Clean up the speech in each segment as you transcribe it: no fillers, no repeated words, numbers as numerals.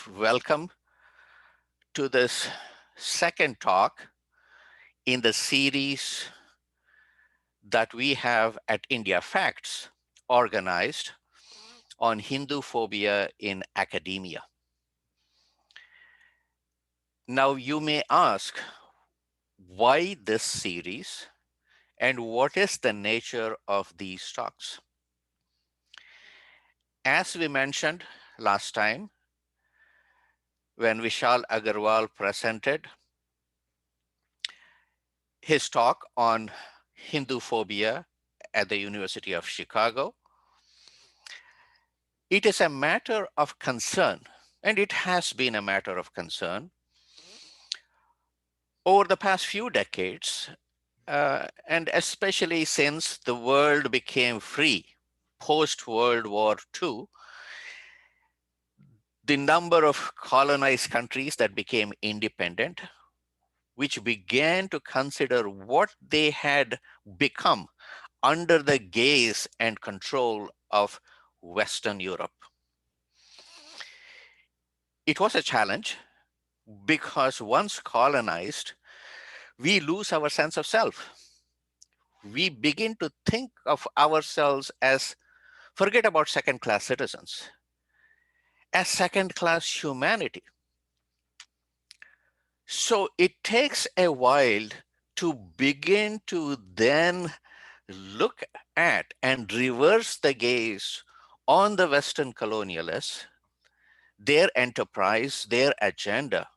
Welcome to this second talk in the series that we have at India Facts organized on Hindu phobia in academia. Now, you may ask, why this series and what is the nature of these talks? As we mentioned last time, when Vishal Agarwal presented his talk on Hindu phobia at the University of Chicago, it is a matter of concern, and it has been a matter of concern over the past few decades, and especially since the world became free post-World War II. The number of colonized countries that became independent, which began to consider what they had become under the gaze and control of Western Europe. It was a challenge because once colonized, we lose our sense of self. We begin to think of ourselves as, forget about second-class citizens, as second-class humanity. So it takes a while to begin to then look at and reverse the gaze on the Western colonialists, their enterprise, their agenda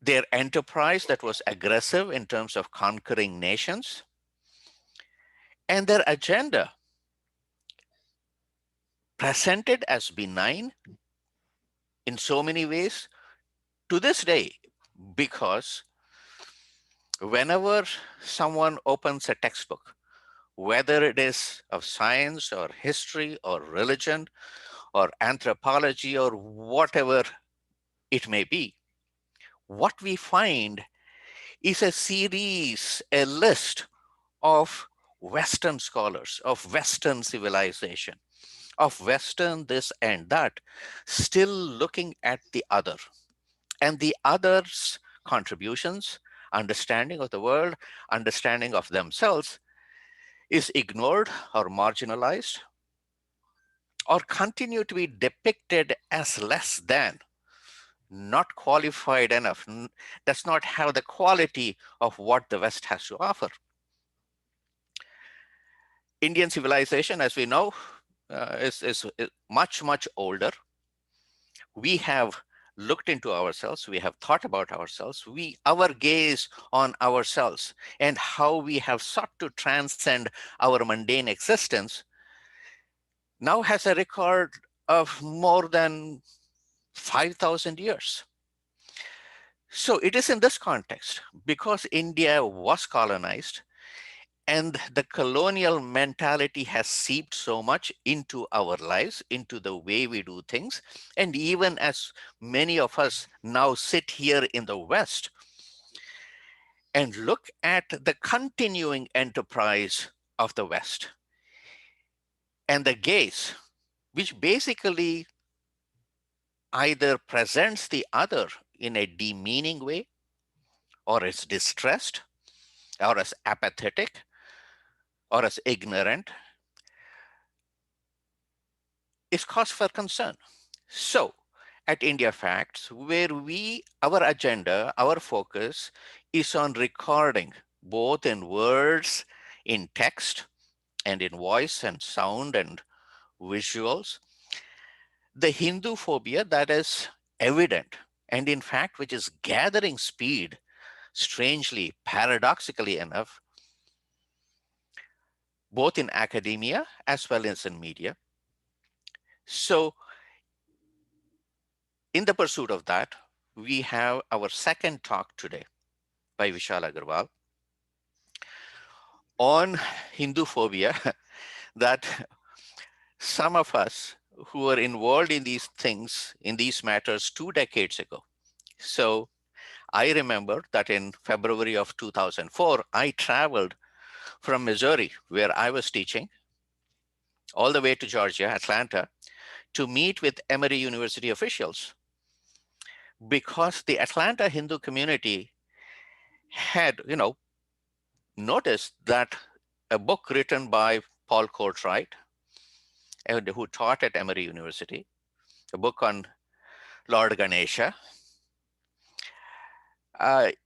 that was aggressive in terms of conquering nations, and their agenda presented as benign in so many ways to this day, because whenever someone opens a textbook, whether it is of science or history or religion or anthropology or whatever it may be, what we find is a list of Western scholars, of Western civilization, of Western this and that, still looking at the other. And the other's contributions, understanding of the world, understanding of themselves, is ignored or marginalized or continue to be depicted as less than, not qualified enough, does not have the quality of what the West has to offer. Indian civilization, as we know, is much, much older. We have looked into ourselves, we have thought about ourselves, our gaze on ourselves and how we have sought to transcend our mundane existence now has a record of more than 5,000 years. So it is in this context, because India was colonized and the colonial mentality has seeped so much into our lives, into the way we do things. And even as many of us now sit here in the West and look at the continuing enterprise of the West and the gaze, which basically either presents the other in a demeaning way, or is distressed, or as apathetic, or as ignorant, is cause for concern. So at India Facts, where our agenda, our focus is on recording, both in words, in text, and in voice and sound and visuals, the Hindu phobia that is evident, and in fact, which is gathering speed, strangely, paradoxically enough, both in academia as well as in media. So in the pursuit of that, we have our second talk today by Vishal Agarwal on Hindu phobia that some of us who were involved in these things, in these matters 2 decades ago. So I remember that in February of 2004, I traveled from Missouri, where I was teaching, all the way to Georgia, Atlanta, to meet with Emory University officials because the Atlanta Hindu community had, noticed that a book written by Paul Courtright, who taught at Emory University, a book on Lord Ganesha,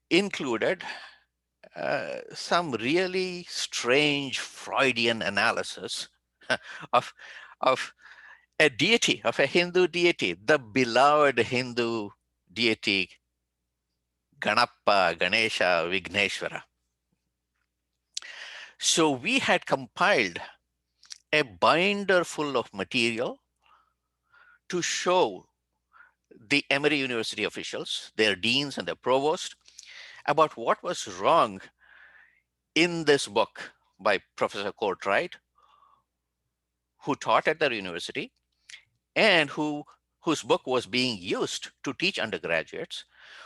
included some really strange Freudian analysis of, of a deity, of a Hindu deity, the beloved Hindu deity, Ganappa, Ganesha, Vigneshwara. So we had compiled a binder full of material to show the Emory University officials, their deans and their provost, about what was wrong in this book by Professor Courtright, who taught at their university and whose book was being used to teach undergraduates,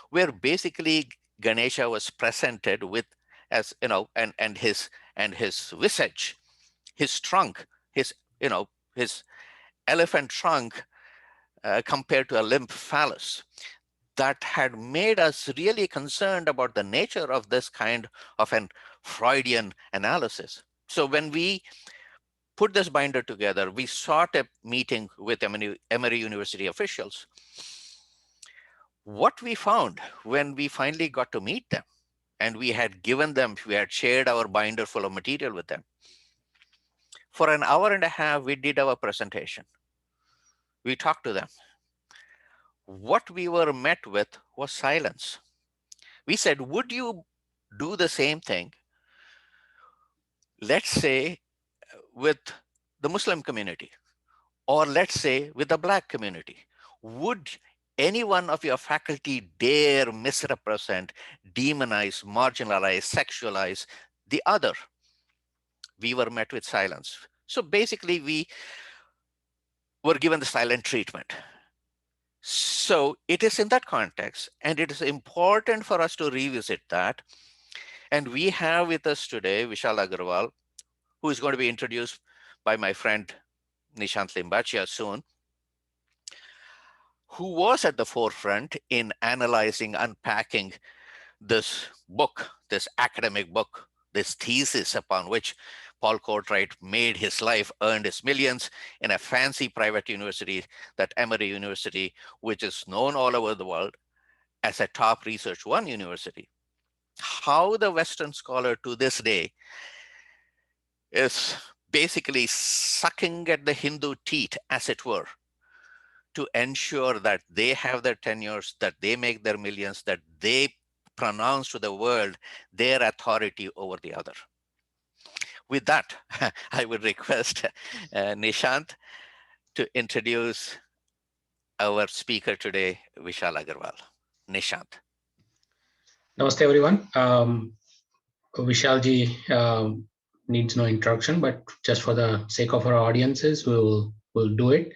where basically Ganesha was presented with as and his visage, his trunk, his elephant trunk compared to a limp phallus, that had made us really concerned about the nature of this kind of an Freudian analysis. So when we put this binder together, we sought a meeting with Emory University officials. What we found when we finally got to meet them, and we had shared our binder full of material with them, for an hour and a half, we did our presentation. We talked to them. What we were met with was silence. We said, would you do the same thing, let's say, with the Muslim community, or let's say with the Black community? Would any one of your faculty dare misrepresent, demonize, marginalize, sexualize the other? We were met with silence. So basically, we were given the silent treatment. So it is in that context, and it is important for us to revisit that. And we have with us today Vishal Agarwal, who is going to be introduced by my friend Nishant Limbachia soon, who was at the forefront in analyzing, unpacking this book, this academic book, this thesis upon which Paul Courtright made his life, earned his millions in a fancy private university, that Emory University, which is known all over the world as a top research one university. How the Western scholar to this day is basically sucking at the Hindu teat, as it were, to ensure that they have their tenures, that they make their millions, that they pronounce to the world their authority over the other. With that, I would request Nishant to introduce our speaker today, Vishal Agarwal. Nishant. Namaste, everyone. Vishalji needs no introduction, but just for the sake of our audiences, we'll do it.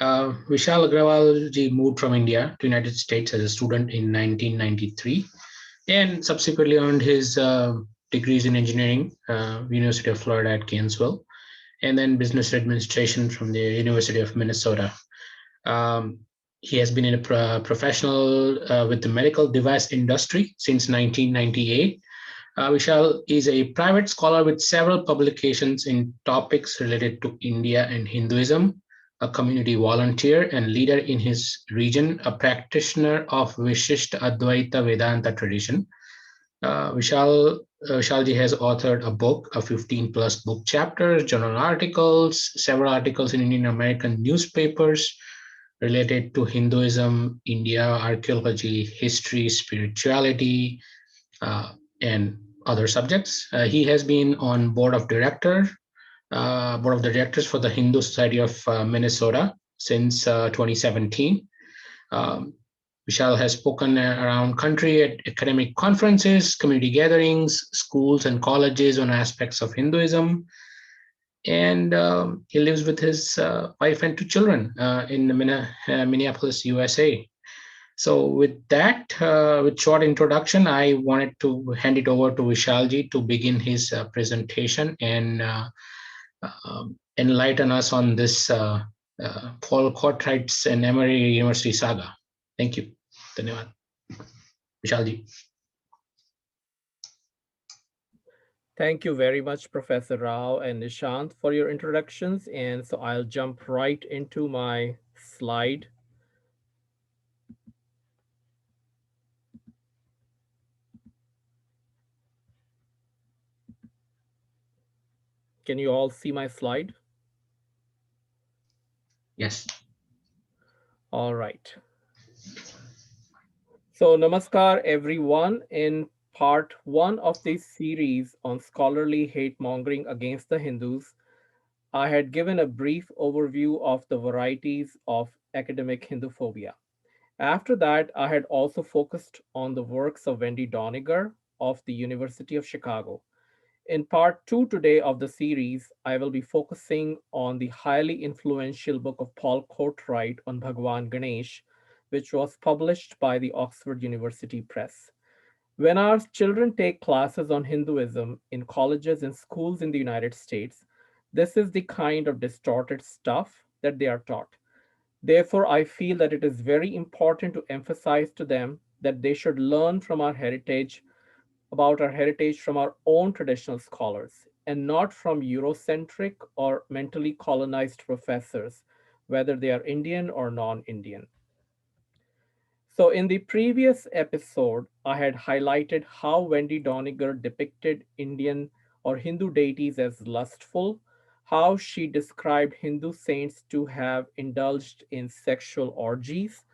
Vishal Agrawal moved from India to United States as a student in 1993 and subsequently earned his degrees in engineering, University of Florida at Gainesville, and then business administration from the University of Minnesota. He has been in a professional with the medical device industry since 1998. Vishal is a private scholar with several publications in topics related to India and Hinduism, a community volunteer and leader in his region, a practitioner of Vishishta Advaita Vedanta tradition. Vishalji has authored a book, a 15 plus book chapters, journal articles, several articles in Indian American newspapers related to Hinduism, India, archaeology, history, spirituality, and other subjects. He has been on board of directors for the Hindu Society of Minnesota since 2017. Vishal has spoken around country at academic conferences, community gatherings, schools and colleges on aspects of Hinduism. And he lives with his wife and two children in Minneapolis, USA. So with that, with short introduction, I wanted to hand it over to Vishalji to begin his presentation and enlighten us on this Paul Courtright's and Emory University saga. Thank you. Dhanyawad. Vishalji. Thank you very much, Professor Rao and Nishant, for your introductions. And so I'll jump right into my slide. Can you all see my slide? Yes. All right. So, namaskar, everyone. In part one of this series on scholarly hate mongering against the Hindus, I had given a brief overview of the varieties of academic Hinduphobia. After that, I had also focused on the works of Wendy Doniger of the University of Chicago. In part two today of the series, I will be focusing on the highly influential book of Paul Courtright on Bhagwan Ganesh, which was published by the Oxford University Press. When our children take classes on Hinduism in colleges and schools in the United States, this is the kind of distorted stuff that they are taught. Therefore, I feel that it is very important to emphasize to them that they should learn from our heritage about our heritage from our own traditional scholars and not from Eurocentric or mentally colonized professors, whether they are Indian or non Indian. So, in the previous episode, I had highlighted how Wendy Doniger depicted Indian or Hindu deities as lustful, how she described Hindu saints to have indulged in sexual orgies,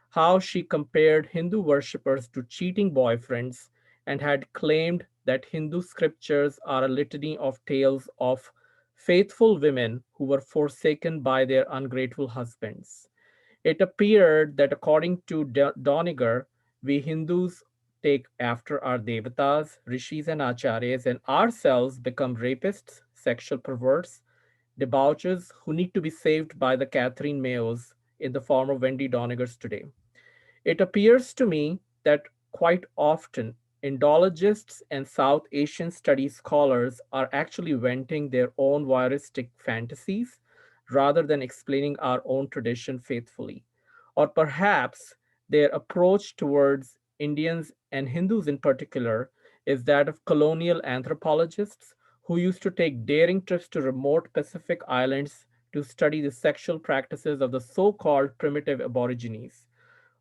how she compared Hindu worshippers to cheating boyfriends, and had claimed that Hindu scriptures are a litany of tales of faithful women who were forsaken by their ungrateful husbands. It appeared that according to Doniger, we Hindus take after our devatas, rishis, and acharyas, and ourselves become rapists, sexual perverts, debauchers who need to be saved by the Catherine Mayos in the form of Wendy Donigers today. It appears to me that quite often Indologists and South Asian studies scholars are actually venting their own voyeuristic fantasies rather than explaining our own tradition faithfully. Or perhaps their approach towards Indians and Hindus in particular is that of colonial anthropologists who used to take daring trips to remote Pacific islands to study the sexual practices of the so called primitive aborigines.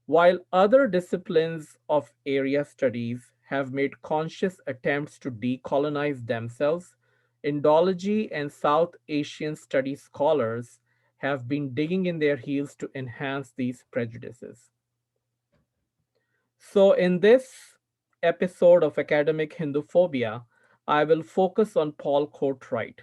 While other disciplines of area studies have made conscious attempts to decolonize themselves, Indology and South Asian studies scholars have been digging in their heels to enhance these prejudices. So, in this episode of Academic Hinduphobia, I will focus on Paul Courtright,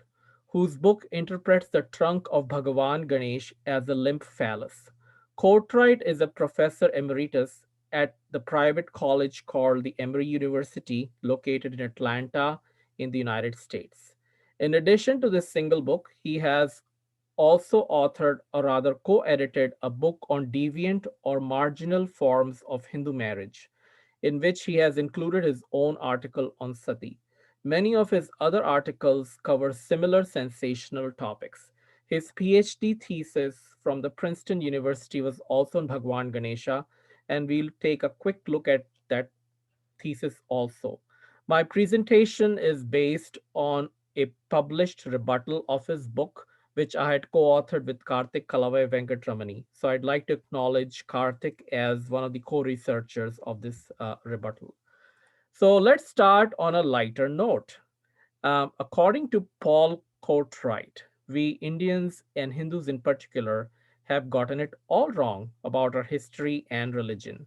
whose book interprets the trunk of Bhagavan Ganesh as a limp phallus. Courtright is a professor emeritus at the private college called the Emory University, located in Atlanta, in the United States. In addition to this single book, he has also authored, or rather co edited, a book on deviant or marginal forms of Hindu marriage, in which he has included his own article on sati. Many of his other articles cover similar sensational topics. His PhD thesis from the Princeton University was also on Bhagwan Ganesha, and we'll take a quick look at that thesis also. My presentation is based on a published rebuttal of his book, which I had co authored with Karthik Kalavai Venkatramani. So I'd like to acknowledge Karthik as one of the co researchers of this rebuttal. So let's start on a lighter note. According to Paul Courtright, we Indians and Hindus in particular have gotten it all wrong about our history and religion.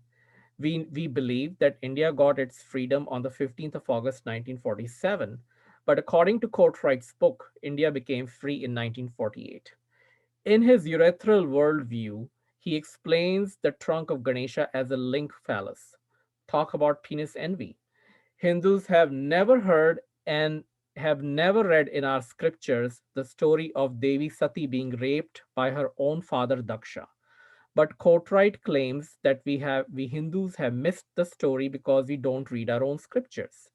We believe that India got its freedom on the 15th of August 1947, but according to Courtright's book, India became free in 1948. In his urethral worldview, he explains the trunk of Ganesha as a link phallus. Talk about penis envy. Hindus have never heard and have never read in our scriptures the story of Devi Sati being raped by her own father Daksha. But Courtright claims that we Hindus have missed the story because we don't read our own scriptures.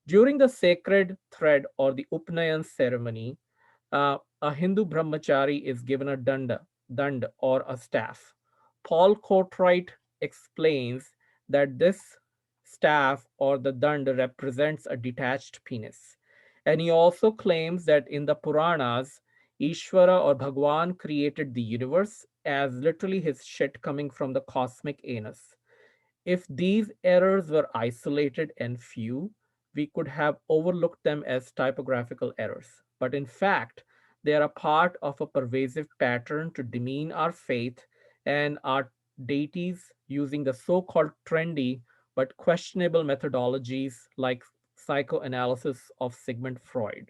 During the sacred thread or the Upnayan ceremony, a Hindu brahmachari is given a danda. dand or a staff. Paul Courtright explains that this staff or the dand represents a detached penis. And he also claims that in the Puranas, Ishvara or Bhagwan created the universe as literally his shit coming from the cosmic anus. If these errors were isolated and few, we could have overlooked them as typographical errors. But in fact, they are a part of a pervasive pattern to demean our faith and our deities using the so called trendy but questionable methodologies like psychoanalysis of Sigmund Freud.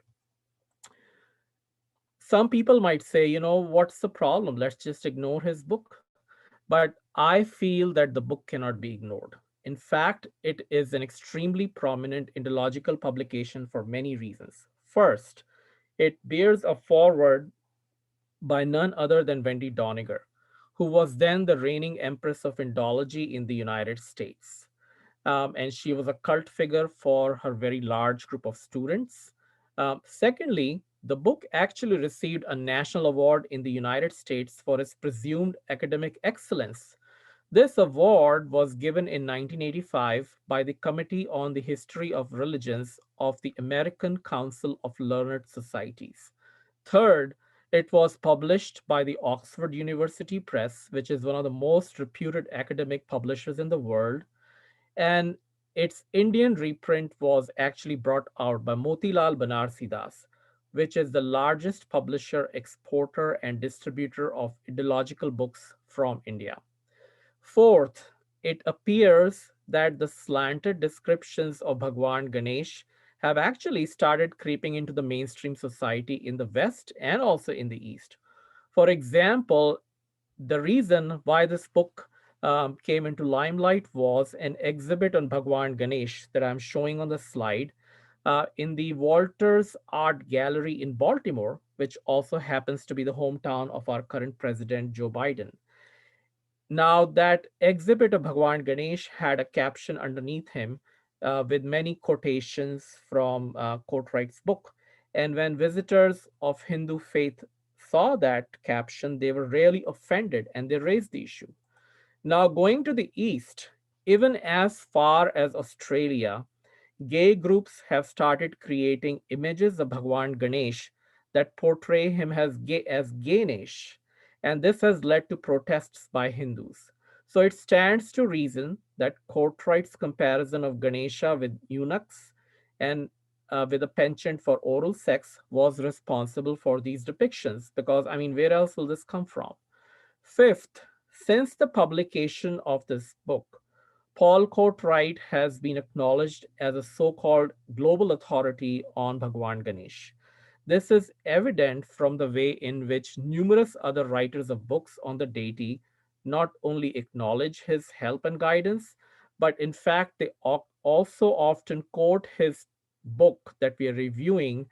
Some people might say, what's the problem? Let's just ignore his book. But I feel that the book cannot be ignored. In fact, it is an extremely prominent ideological publication for many reasons. First, it bears a foreword by none other than Wendy Doniger, who was then the reigning empress of Indology in the United States. And she was a cult figure for her very large group of students. Secondly, the book actually received a national award in the United States for its presumed academic excellence. This award was given in 1985 by the Committee on the History of Religions of the American Council of Learned Societies. Third, it was published by the Oxford University Press, which is one of the most reputed academic publishers in the world, and its Indian reprint was actually brought out by Motilal Banarsidass, which is the largest publisher, exporter, and distributor of ideological books from India. Fourth, it appears that the slanted descriptions of Bhagwan Ganesh have actually started creeping into the mainstream society in the West and also in the East. For example, the reason why this book came into limelight was an exhibit on Bhagwan Ganesh that I'm showing on the slide in the Walters Art Gallery in Baltimore, which also happens to be the hometown of our current president, Joe Biden. Now, that exhibit of Bhagwan Ganesh had a caption underneath him with many quotations from Courtright's book. And when visitors of Hindu faith saw that caption, they were really offended and they raised the issue. Now, going to the east, even as far as Australia, gay groups have started creating images of Bhagwan Ganesh that portray him as Ganesh, and this has led to protests by Hindus. So it stands to reason that Courtright's comparison of Ganesha with eunuchs and with a penchant for oral sex was responsible for these depictions, because, I mean, where else will this come from? Fifth, since the publication of this book, Paul Courtright has been acknowledged as a so called global authority on Bhagwan Ganesh. This is evident from the way in which numerous other writers of books on the deity not only acknowledge his help and guidance, but in fact, they also often quote his book that we are reviewing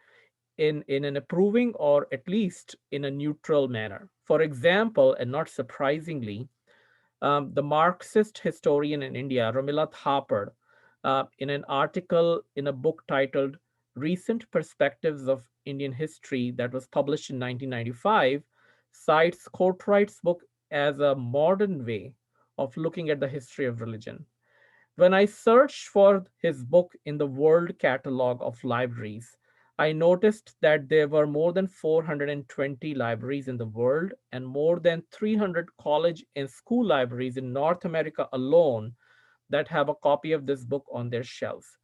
in an approving or at least in a neutral manner. For example, and not surprisingly, the Marxist historian in India, Ramila Thapar, in an article in a book titled Recent Perspectives of Indian History that was published in 1995, cites Courtright's book as a modern way of looking at the history of religion. When I searched for his book in the World Catalog of Libraries, I noticed that there were more than 420 libraries in the world and more than 300 college and school libraries in North America alone that have a copy of this book on their shelves.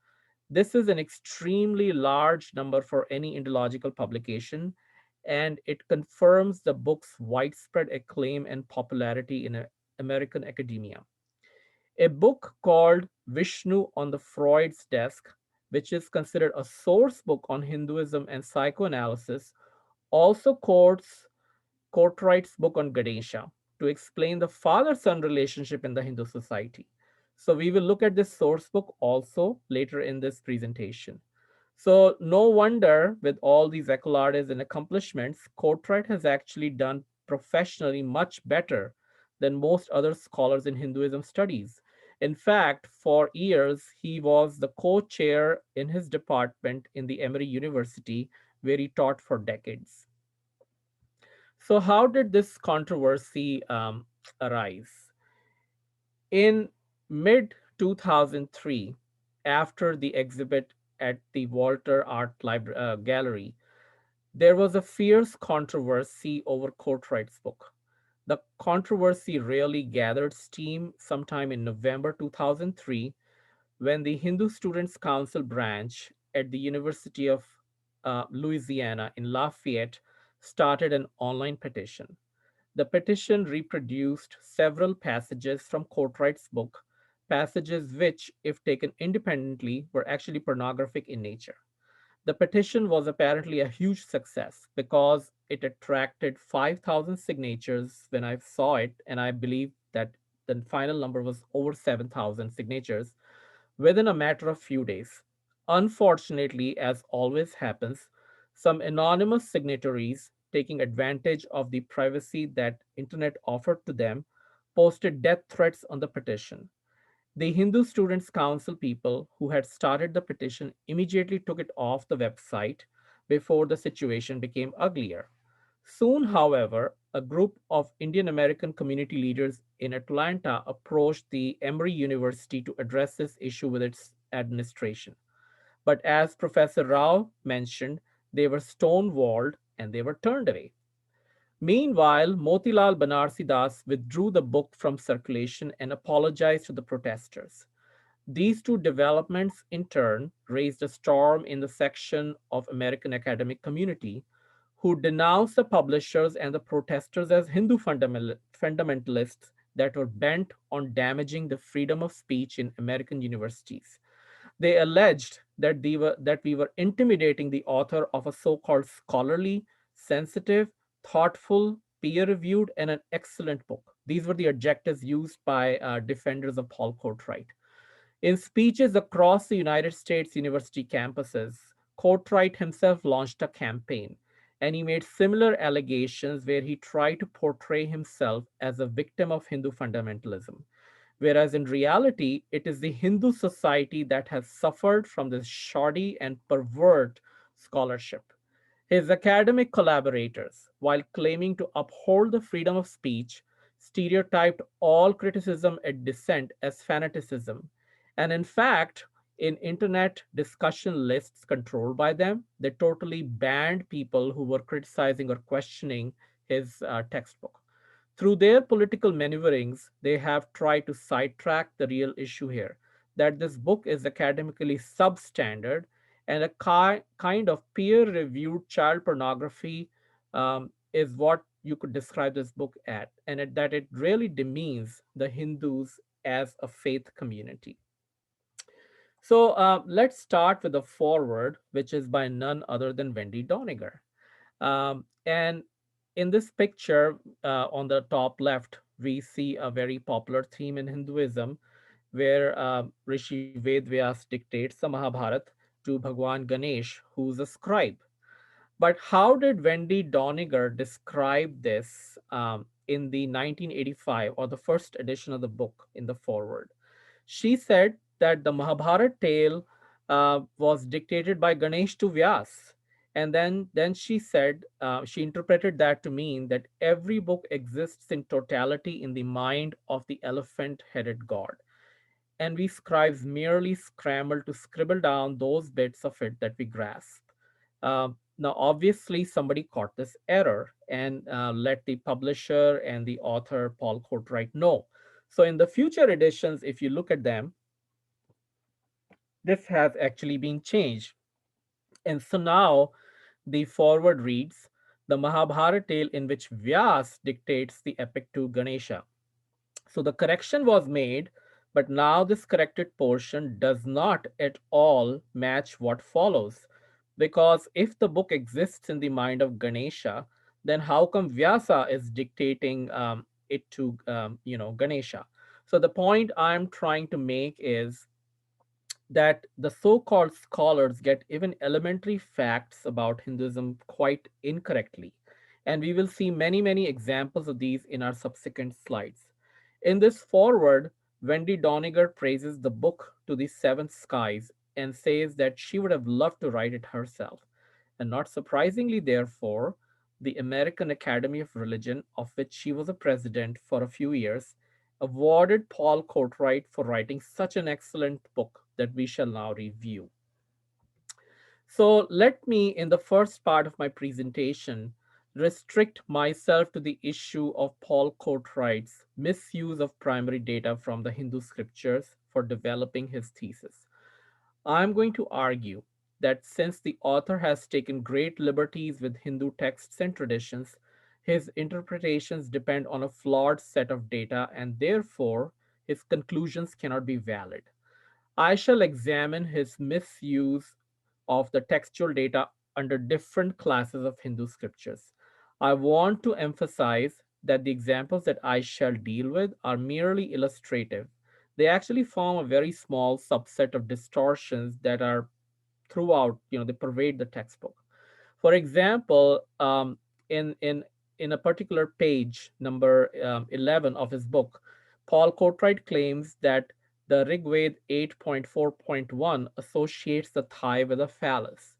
This is an extremely large number for any ideological publication, and it confirms the book's widespread acclaim and popularity in American academia. A book called Vishnu on the Freud's Desk, which is considered a source book on Hinduism and psychoanalysis, also quotes Courtright's book on Ganesha to explain the father son relationship in the Hindu society. So, we will look at this source book also later in this presentation. So, no wonder with all these accolades and accomplishments, Courtright has actually done professionally much better than most other scholars in Hinduism studies. In fact, for years, he was the co chair in his department in the Emory University, where he taught for decades. So, how did this controversy arise? In mid 2003, after the exhibit at the Walter Gallery, there was a fierce controversy over Courtright's book. The controversy really gathered steam sometime in November 2003 when the Hindu Students' Council branch at the University of Louisiana in Lafayette started an online petition. The petition reproduced several passages from Courtright's book, passages which, if taken independently, were actually pornographic in nature. The petition was apparently a huge success because it attracted 5,000 signatures when I saw it, and I believe that the final number was over 7,000 signatures within a matter of few days. Unfortunately, as always happens, some anonymous signatories taking advantage of the privacy that internet offered to them posted death threats on the petition. The Hindu Students' Council people who had started the petition immediately took it off the website before the situation became uglier. Soon, however, a group of Indian American community leaders in Atlanta approached the Emory University to address this issue with its administration. But as Professor Rao mentioned, they were stonewalled and they were turned away. Meanwhile, Motilal Banarsidass withdrew the book from circulation and apologized to the protesters. These two developments, in turn, raised a storm in the section of American academic community who denounced the publishers and the protesters as Hindu fundamentalists that were bent on damaging the freedom of speech in American universities. They alleged that we were intimidating the author of a so called scholarly, sensitive, thoughtful, peer reviewed, and an excellent book. These were the adjectives used by defenders of Paul Courtright. In speeches across the United States university campuses, Courtright himself launched a campaign, and he made similar allegations where he tried to portray himself as a victim of Hindu fundamentalism, whereas in reality, it is the Hindu society that has suffered from this shoddy and pervert scholarship. His academic collaborators, while claiming to uphold the freedom of speech, stereotyped all criticism and dissent as fanaticism. And in fact, in internet discussion lists controlled by them, they totally banned people who were criticizing or questioning his textbook. Through their political maneuverings, they have tried to sidetrack the real issue here, that this book is academically substandard and a kind of peer reviewed child pornography is what you could describe this book at, and that it really demeans the Hindus as a faith community. So let's start with the foreword, which is by none other than Wendy Doniger. And in this picture, on the top left, we see a very popular theme in Hinduism where Rishi Vedvyas dictates the Mahabharat to Bhagwan Ganesh, who's a scribe. But how did Wendy Doniger describe this in the 1985 or the first edition of the book in the foreword? She said that the Mahabharat tale was dictated by Ganesh to Vyas. And then she said, she interpreted that to mean that every book exists in totality in the mind of the elephant headed god. And we scribes merely scramble to scribble down those bits of it that we grasp. Now, obviously, somebody caught this error and let the publisher and the author, Paul Courtright, know. So, in the future editions, if you look at them, this has actually been changed. And so now the forward reads the Mahabharata tale in which Vyas dictates the epic to Ganesha. So the correction was made, but now this corrected portion does not at all match what follows. Because if the book exists in the mind of Ganesha, then how come Vyasa is dictating it to Ganesha? So the point I'm trying to make is that the so called scholars get even elementary facts about Hinduism quite incorrectly. And we will see many, many examples of these in our subsequent slides. In this foreword, Wendy Doniger praises the book to the seventh skies and says that she would have loved to write it herself. And not surprisingly, therefore, the American Academy of Religion, of which she was a president for a few years, awarded Paul Courtright for writing such an excellent book that we shall now review. So, let me, in the first part of my presentation, restrict myself to the issue of Paul Courtright's misuse of primary data from the Hindu scriptures for developing his thesis. I'm going to argue that since the author has taken great liberties with Hindu texts and traditions, his interpretations depend on a flawed set of data and therefore his conclusions cannot be valid. I shall examine his misuse of the textual data under different classes of Hindu scriptures. I want to emphasize that the examples that I shall deal with are merely illustrative. They actually form a very small subset of distortions that are throughout, they pervade the textbook. For example, in in in a particular page, number 11 of his book, Paul Courtright claims that the Rigved 8.4.1 associates the thigh with a phallus.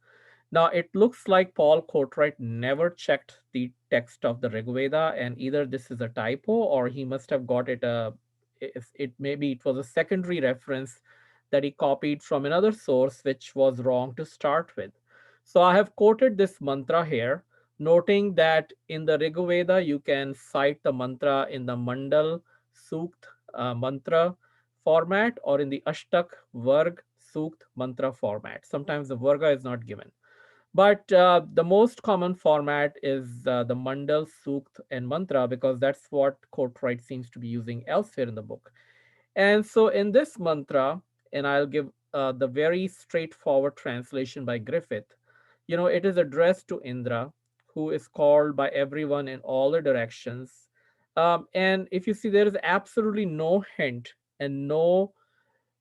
Now, it looks like Paul Courtright never checked the text of the Rig Veda, and either this is a typo or he must have got it it maybe it was a secondary reference that he copied from another source which was wrong to start with. So I have quoted this mantra here, noting that in the Rig Veda you can cite the mantra in the Mandal Sukt mantra format or in the Ashtak Varg Sukt mantra format. Sometimes the Varga is not given. But the most common format is the Mandal, Sukt, and Mantra because that's what Courtright seems to be using elsewhere in the book. And so in this mantra, and I'll give the very straightforward translation by Griffith, it is addressed to Indra, who is called by everyone in all the directions. And if you see, there is absolutely no hint and no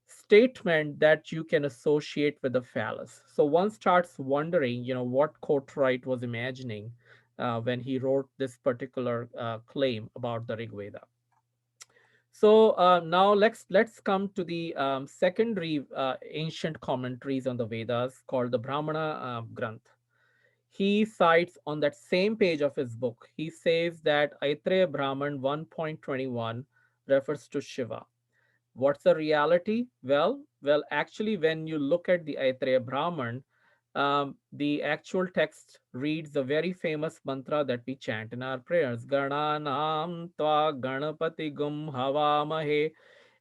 statement that you can associate with the phallus. So one starts wondering, what Courtright was imagining when he wrote this particular claim about the Rig Veda. So now let's come to the secondary ancient commentaries on the Vedas called the Brahmana Granth. He cites on that same page of his book. He says that Aitreya Brahman 1.21 refers to Shiva. What's the reality? Actually, when you look at the Aitreya Brahman, the actual text reads the very famous mantra that we chant in our prayers, Gananam Tva Ganapati Gum Havamahe.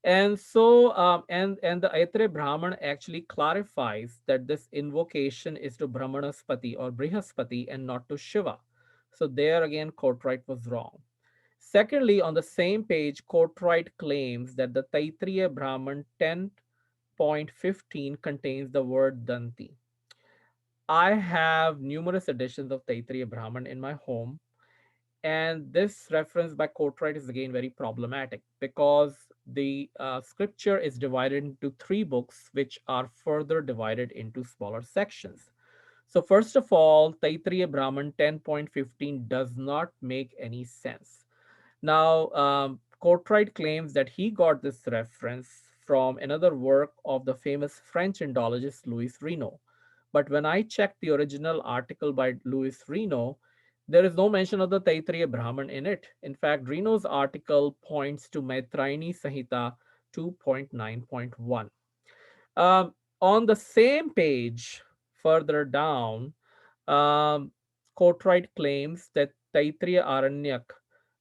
And so, and the Aitreya Brahman actually clarifies that this invocation is to Brahmanaspati or Brihaspati and not to Shiva. So there again, Courtright was wrong. Secondly, on the same page, Courtright claims that the Taittiriya Brahman 10.15 contains the word Danti. I have numerous editions of Taittiriya Brahman in my home, and this reference by Courtright is again very problematic because the scripture is divided into three books, which are further divided into smaller sections. So, first of all, Taittiriya Brahman 10.15 does not make any sense. Now, Courtright claims that he got this reference from another work of the famous French Indologist Louis Reno. But when I checked the original article by Louis Reno, there is no mention of the Taittiriya Brahman in it. In fact, Reno's article points to Maitrayani Samhita 2.9.1. On the same page, further down, um, Courtright claims that Taittiriya Aranyak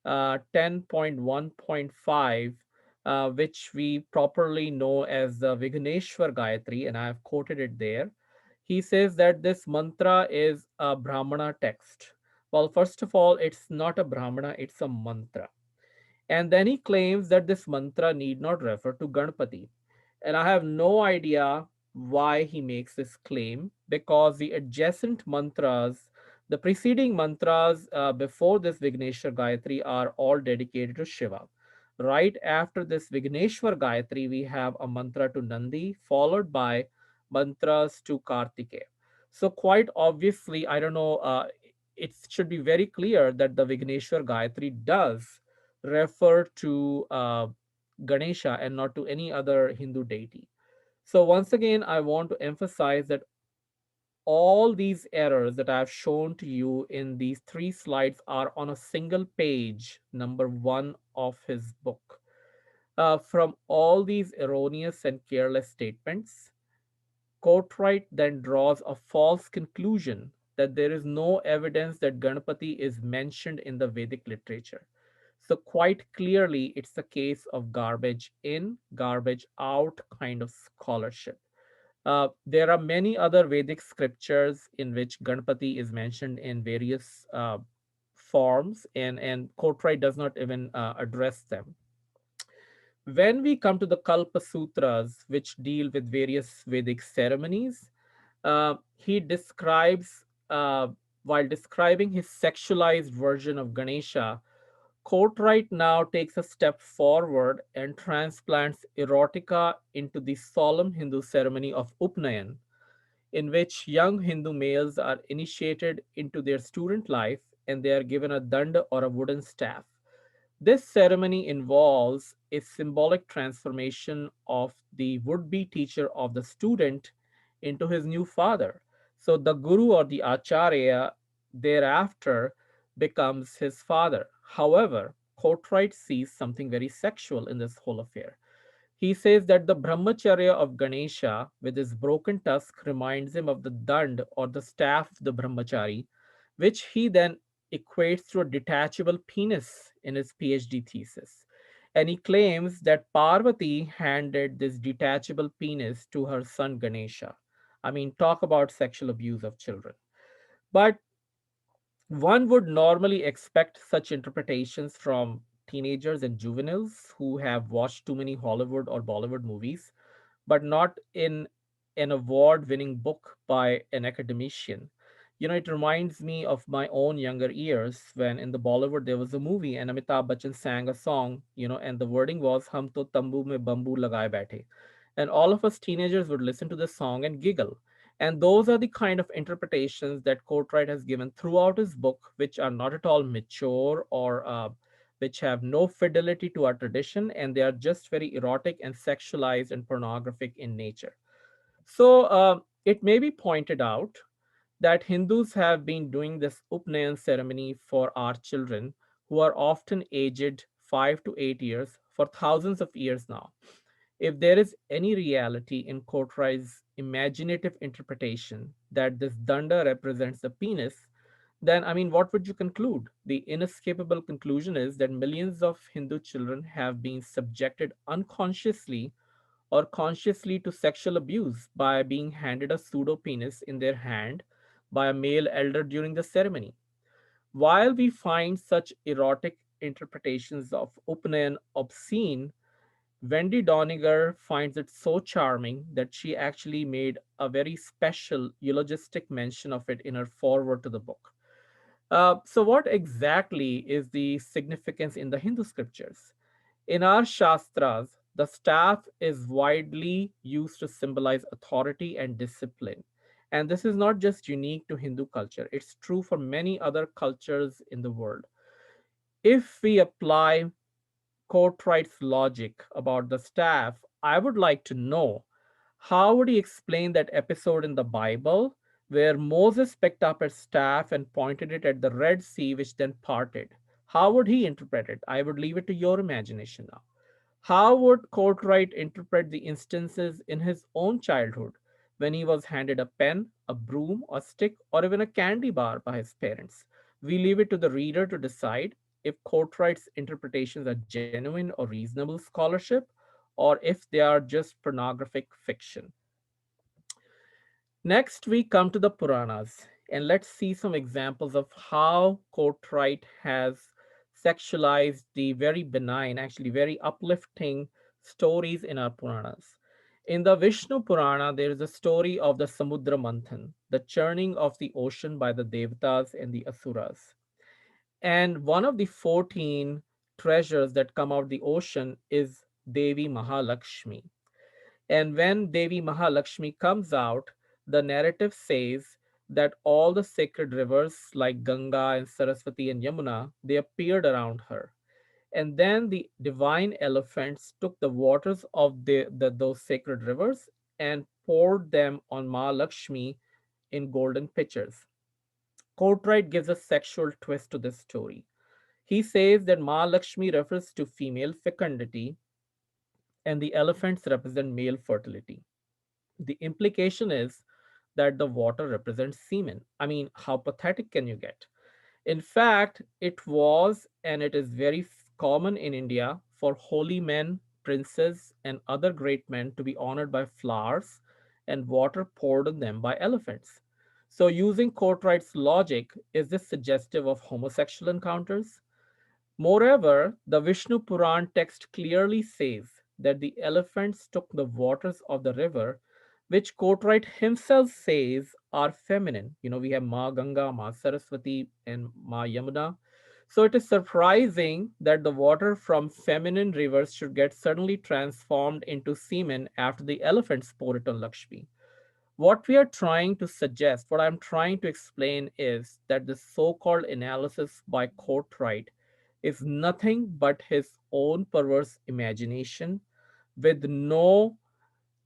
10.1.5, which we properly know as the Vigneshwar Gayatri, and I have quoted it there. He says that this mantra is a Brahmana text. Well, first of all, it's not a Brahmana, it's a mantra. And then he claims that this mantra need not refer to Ganpati. And I have no idea why he makes this claim because the adjacent mantras, the preceding mantras before this Vigneshwar Gayatri are all dedicated to Shiva. Right after this Vigneshwar Gayatri, we have a mantra to Nandi, followed by mantras to Kartikeya. So, quite obviously, I don't know, it should be very clear that the Vigneshwar Gayatri does refer to Ganesha and not to any other Hindu deity. So once again, I want to emphasize that all these errors that I've shown to you in these three slides are on a single page, number one of his book. From all these erroneous and careless statements, Courtright then draws a false conclusion that there is no evidence that Ganpati is mentioned in the Vedic literature. So, quite clearly, it's a case of garbage in, garbage out kind of scholarship. There are many other Vedic scriptures in which Ganpati is mentioned in various forms, and Courtright does not even address them. When we come to the Kalpa Sutras, which deal with various Vedic ceremonies, he describes, while describing his sexualized version of Ganesha, Courtright now takes a step forward and transplants erotica into the solemn Hindu ceremony of Upnayan, in which young Hindu males are initiated into their student life and they are given a danda or a wooden staff. This ceremony involves a symbolic transformation of the would be teacher of the student into his new father. So the guru or the acharya thereafter becomes his father. However, Courtright sees something very sexual in this whole affair. He says that the brahmacharya of Ganesha, with his broken tusk, reminds him of the dand or the staff of the brahmachari, which he then equates to a detachable penis in his PhD thesis. And he claims that Parvati handed this detachable penis to her son Ganesha. I mean, talk about sexual abuse of children. But one would normally expect such interpretations from teenagers and juveniles who have watched too many Hollywood or Bollywood movies, but not in an award winning book by an academician. You know, it reminds me of my own younger years when in the Bollywood there was a movie and Amitabh Bachchan sang a song, and the wording was Hum to tambu mein bamboo lagaye baithe. And all of us teenagers would listen to the song and giggle. And those are the kind of interpretations that Courtright has given throughout his book, which are not at all mature or which have no fidelity to our tradition, and they are just very erotic and sexualized and pornographic in nature. So it may be pointed out that Hindus have been doing this Upnayan ceremony for our children, who are often aged 5 to 8 years, for thousands of years now. If there is any reality in Courtright's imaginative interpretation that this danda represents the penis, then I mean, what would you conclude? The inescapable conclusion is that millions of Hindu children have been subjected unconsciously or consciously to sexual abuse by being handed a pseudo penis in their hand by a male elder during the ceremony. While we find such erotic interpretations of Upnayan obscene, Wendy Doniger finds it so charming that she actually made a very special eulogistic mention of it in her foreword to the book. So, what exactly is the significance in the Hindu scriptures? In our Shastras, the staff is widely used to symbolize authority and discipline. And this is not just unique to Hindu culture, it's true for many other cultures in the world. If we apply Courtright's logic about the staff, I would like to know how would he explain that episode in the Bible where Moses picked up his staff and pointed it at the Red Sea, which then parted? How would he interpret it? I would leave it to your imagination now. How would Courtright interpret the instances in his own childhood when he was handed a pen, a broom, a stick, or even a candy bar by his parents? We leave it to the reader to decide if Courtright's interpretations are genuine or reasonable scholarship, or if they are just pornographic fiction. Next, we come to the Puranas, and let's see some examples of how Courtright has sexualized the very benign, actually very uplifting stories in our Puranas. In the Vishnu Purana, there is a story of the Samudra Manthan, the churning of the ocean by the Devatas and the Asuras. And one of the 14 treasures that come out of the ocean is Devi Mahalakshmi. And when Devi Mahalakshmi comes out, the narrative says that all the sacred rivers like Ganga and Saraswati and Yamuna, they appeared around her. And then the divine elephants took the waters of those sacred rivers and poured them on Mahalakshmi in golden pitchers. Courtright gives a sexual twist to this story. He says that Ma Lakshmi refers to female fecundity and the elephants represent male fertility. The implication is that the water represents semen. I mean, how pathetic can you get? In fact, it was and it is very common in India for holy men, princes, and other great men to be honored by flowers and water poured on them by elephants. So, using Courtright's logic, is this suggestive of homosexual encounters? Moreover, the Vishnu Puran text clearly says that the elephants took the waters of the river, which Courtright himself says are feminine. We have Ma Ganga, Ma Saraswati, and Ma Yamuna. So it is surprising that the water from feminine rivers should get suddenly transformed into semen after the elephants pour it on Lakshmi. What we are trying to suggest, what I'm trying to explain is that the so called analysis by Courtright is nothing but his own perverse imagination with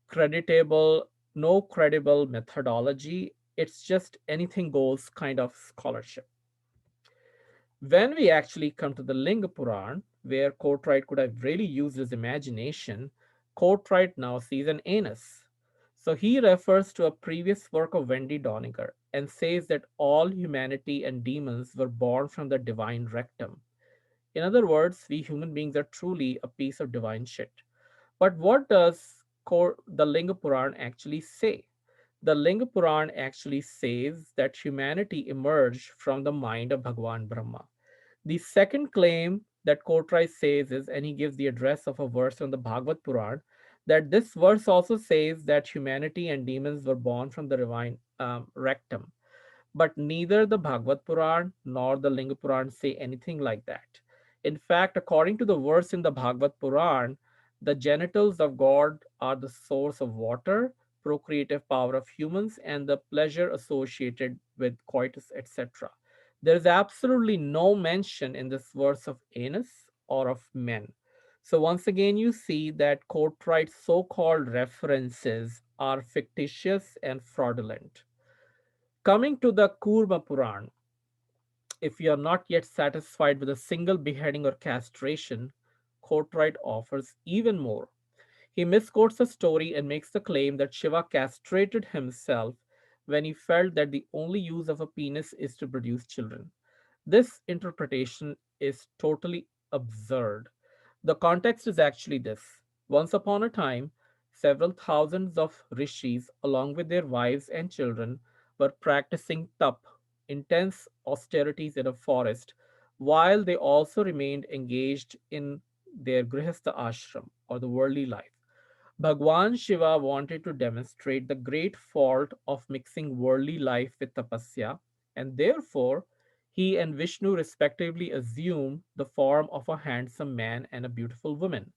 creditable, no credible methodology. It's just anything goes kind of scholarship. When we actually come to the Linga Puran, where Courtright could have really used his imagination, Courtright now sees an anus. So he refers to a previous work of Wendy Doniger and says that all humanity and demons were born from the divine rectum. In other words, we human beings are truly a piece of divine shit. But what does the Linga Puran actually say? The Linga Puran actually says that humanity emerged from the mind of Bhagwan Brahma. The second claim that Courtright says is, and he gives the address of a verse from the Bhagavad Puran, that this verse also says that humanity and demons were born from the divine rectum. But neither the Bhagavad Puran nor the Linga Puran say anything like that. In fact, according to the verse in the Bhagavad Puran, the genitals of God are the source of water, procreative power of humans, and the pleasure associated with coitus, etc. There is absolutely no mention in this verse of anus or of men. So once again, you see that Courtright's so-called references are fictitious and fraudulent. Coming to the Kurma Puran, if you are not yet satisfied with a single beheading or castration, Courtright offers even more. He misquotes the story and makes the claim that Shiva castrated himself when he felt that the only use of a penis is to produce children. This interpretation is totally absurd. The context is actually this: once upon a time, several thousands of rishis, along with their wives and children, were practicing tap, intense austerities in a forest, while they also remained engaged in their grihastha ashram or the worldly life. Bhagwan Shiva wanted to demonstrate the great fault of mixing worldly life with tapasya, and therefore he and Vishnu respectively assumed the form of a handsome man and a beautiful woman.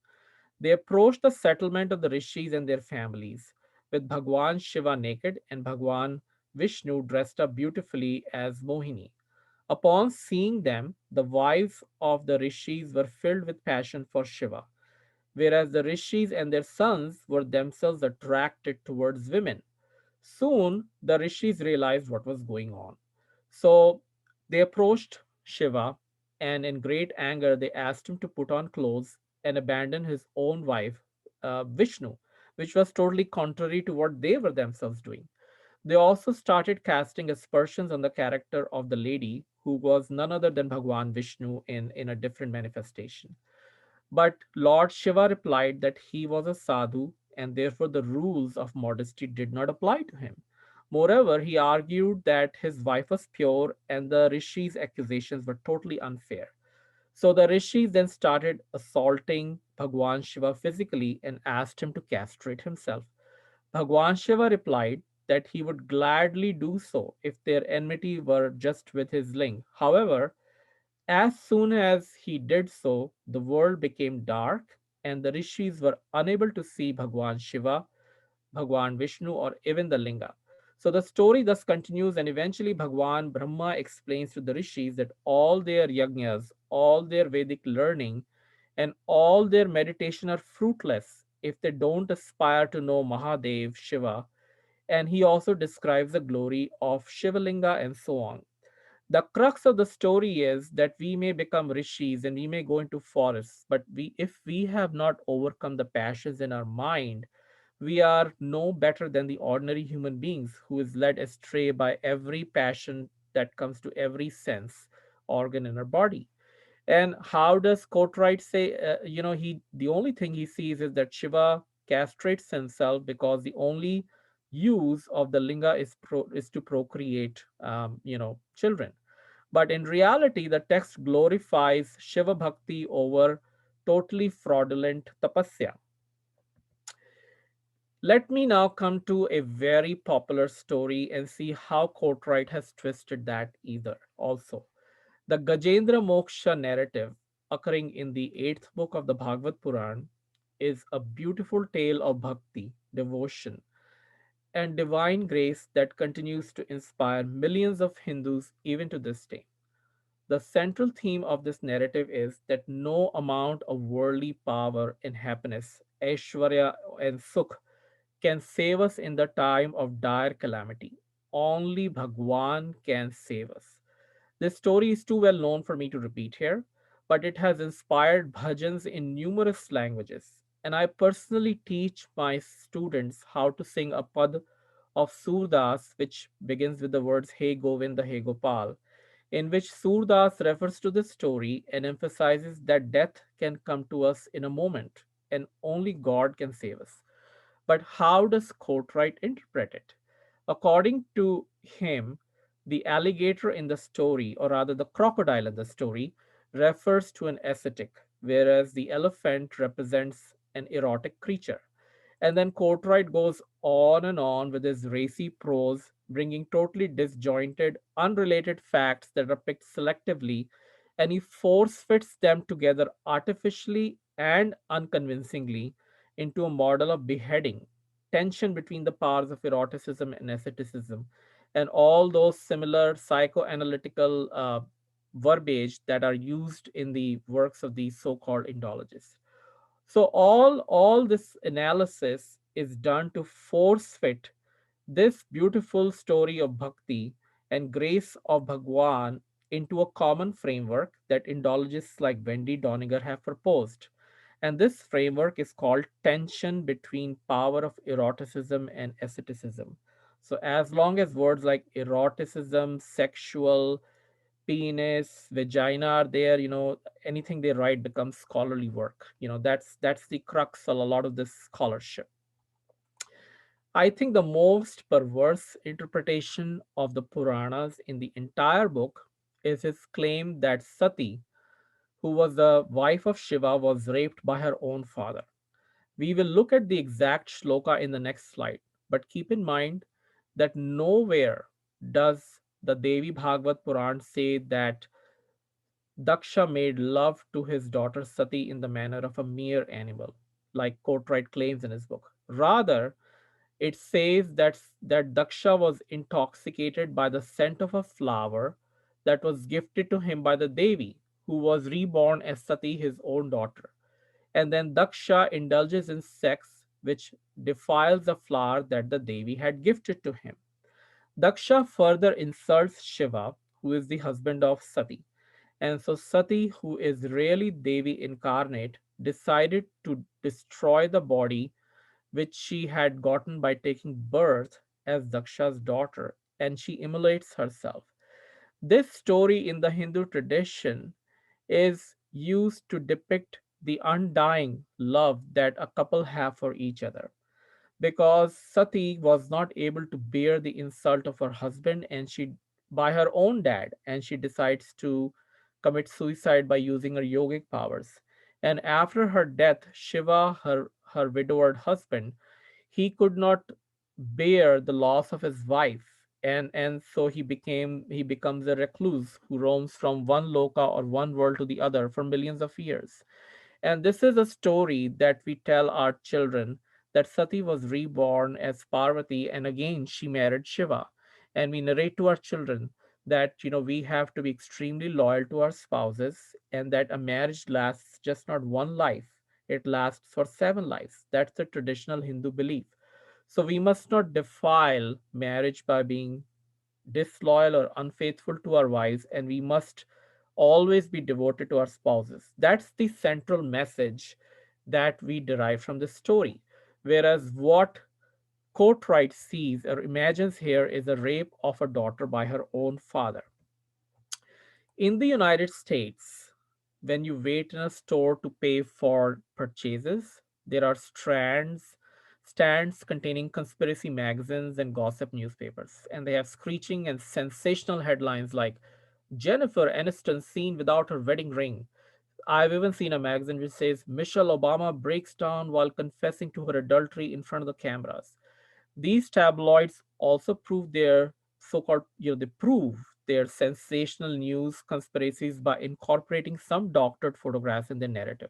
They approached the settlement of the rishis and their families, with Bhagwan Shiva naked and Bhagwan Vishnu dressed up beautifully as Mohini. Upon seeing them, the wives of the rishis were filled with passion for Shiva, whereas the rishis and their sons were themselves attracted towards women. Soon, the rishis realized what was going on. So they approached Shiva, and in great anger, they asked him to put on clothes and abandon his own wife, Vishnu, which was totally contrary to what they were themselves doing. They also started casting aspersions on the character of the lady, who was none other than Bhagwan Vishnu in a different manifestation. But Lord Shiva replied that he was a sadhu and therefore the rules of modesty did not apply to him. Moreover, he argued that his wife was pure and the rishis' accusations were totally unfair. So the rishis then started assaulting Bhagwan Shiva physically and asked him to castrate himself. Bhagwan Shiva replied that he would gladly do so if their enmity were just with his ling. However, as soon as he did so, the world became dark, and the rishis were unable to see Bhagwan Shiva, Bhagwan Vishnu, or even the Linga. So the story thus continues, and eventually Bhagwan Brahma explains to the rishis that all their yajnas, all their Vedic learning, and all their meditation are fruitless if they don't aspire to know Mahadev, Shiva, And he also describes the glory of Shivalinga and so on. The crux of the story is that we may become rishis and we may go into forests, but if we have not overcome the passions in our mind, we are no better than the ordinary human beings who is led astray by every passion that comes to every sense organ in our body. And how does Courtright say? He the only thing he sees is that Shiva castrates himself because the only use of the linga is to procreate, children. But in reality, the text glorifies Shiva Bhakti over totally fraudulent tapasya. Let me now come to a very popular story and see how Courtright has twisted that either also. The Gajendra Moksha narrative, occurring in the eighth book of the Bhagavad Puran, is a beautiful tale of bhakti, devotion, and divine grace that continues to inspire millions of Hindus even to this day. The central theme of this narrative is that no amount of worldly power and happiness, Aishwarya and Sukh, can save us in the time of dire calamity. Only Bhagwan can save us. This story is too well known for me to repeat here, but it has inspired bhajans in numerous languages. And I personally teach my students how to sing a pad of Surdas, which begins with the words Hey Govinda, Hey Gopal, in which Surdas refers to this story and emphasizes that death can come to us in a moment and only God can save us. But how does Courtright interpret it? According to him, the alligator in the story, or rather the crocodile in the story, refers to an ascetic, whereas the elephant represents an erotic creature. And then Courtright goes on and on with his racy prose, bringing totally disjointed, unrelated facts that are picked selectively, and he force fits them together artificially and unconvincingly into a model of beheading, tension between the powers of eroticism and asceticism, and all those similar psychoanalytical verbiage that are used in the works of these so-called Indologists. So all this analysis is done to force fit this beautiful story of bhakti and grace of Bhagwan into a common framework that Indologists like Wendy Doniger have proposed. And this framework is called tension between power of eroticism and asceticism. So as long as words like eroticism, sexual, penis, vagina are there, anything they write becomes scholarly work. That's the crux of a lot of this scholarship. I think the most perverse interpretation of the Puranas in the entire book is his claim that Sati, who was the wife of Shiva, was raped by her own father. We will look at the exact shloka in the next slide, but keep in mind that nowhere does the Devi Bhagavad Puran say that Daksha made love to his daughter Sati in the manner of a mere animal, like Courtright claims in his book. Rather, it says that Daksha was intoxicated by the scent of a flower that was gifted to him by the Devi, who was reborn as Sati, his own daughter. And then Daksha indulges in sex, which defiles the flower that the Devi had gifted to him. Daksha further insults Shiva, who is the husband of Sati. And so Sati, who is really Devi incarnate, decided to destroy the body which she had gotten by taking birth as Daksha's daughter, and she immolates herself. This story in the Hindu tradition is used to depict the undying love that a couple have for each other, because Sati was not able to bear the insult of her husband and she by her own dad, and she decides to commit suicide by using her yogic powers. And after her death, Shiva, her widowed husband, he could not bear the loss of his wife, and so he becomes a recluse who roams from one loka or one world to the other for millions of years. And this is a story that we tell our children, that Sati was reborn as Parvati and again she married Shiva. And we narrate to our children that we have to be extremely loyal to our spouses, and that a marriage lasts just not one life, it lasts for seven lives. That's the traditional Hindu belief. So we must not defile marriage by being disloyal or unfaithful to our wives, and we must always be devoted to our spouses. That's the central message that we derive from the story. Whereas what Courtright sees or imagines here is a rape of a daughter by her own father. In the United States, when you wait in a store to pay for purchases, there are stands containing conspiracy magazines and gossip newspapers, and they have screeching and sensational headlines like Jennifer Aniston seen without her wedding ring. I've even seen a magazine which says Michelle Obama breaks down while confessing to her adultery in front of the cameras. These tabloids also prove their so-called, they prove their sensational news conspiracies by incorporating some doctored photographs in their narrative.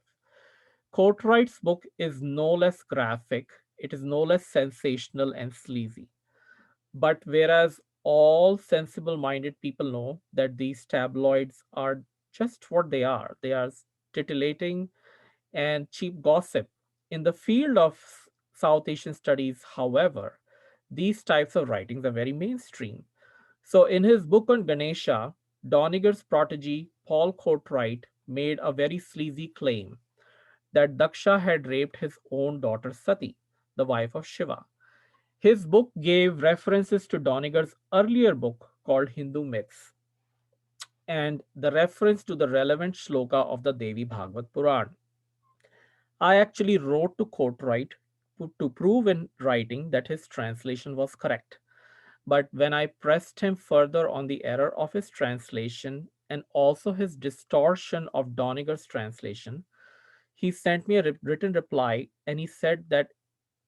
Courtright's book is no less graphic, it is no less sensational and sleazy. But whereas all sensible minded people know that these tabloids are just what they are titillating and cheap gossip. In the field of South Asian studies, however, these types of writings are very mainstream. So, in his book on Ganesha, Doniger's protege, Paul Courtright, made a very sleazy claim that Daksha had raped his own daughter Sati, the wife of Shiva. His book gave references to Doniger's earlier book called Hindu Myths and the reference to the relevant shloka of the Devi Bhagavad Puran. I actually wrote to Courtright to prove in writing that his translation was correct. But when I pressed him further on the error of his translation and also his distortion of Doniger's translation, he sent me a written reply and he said that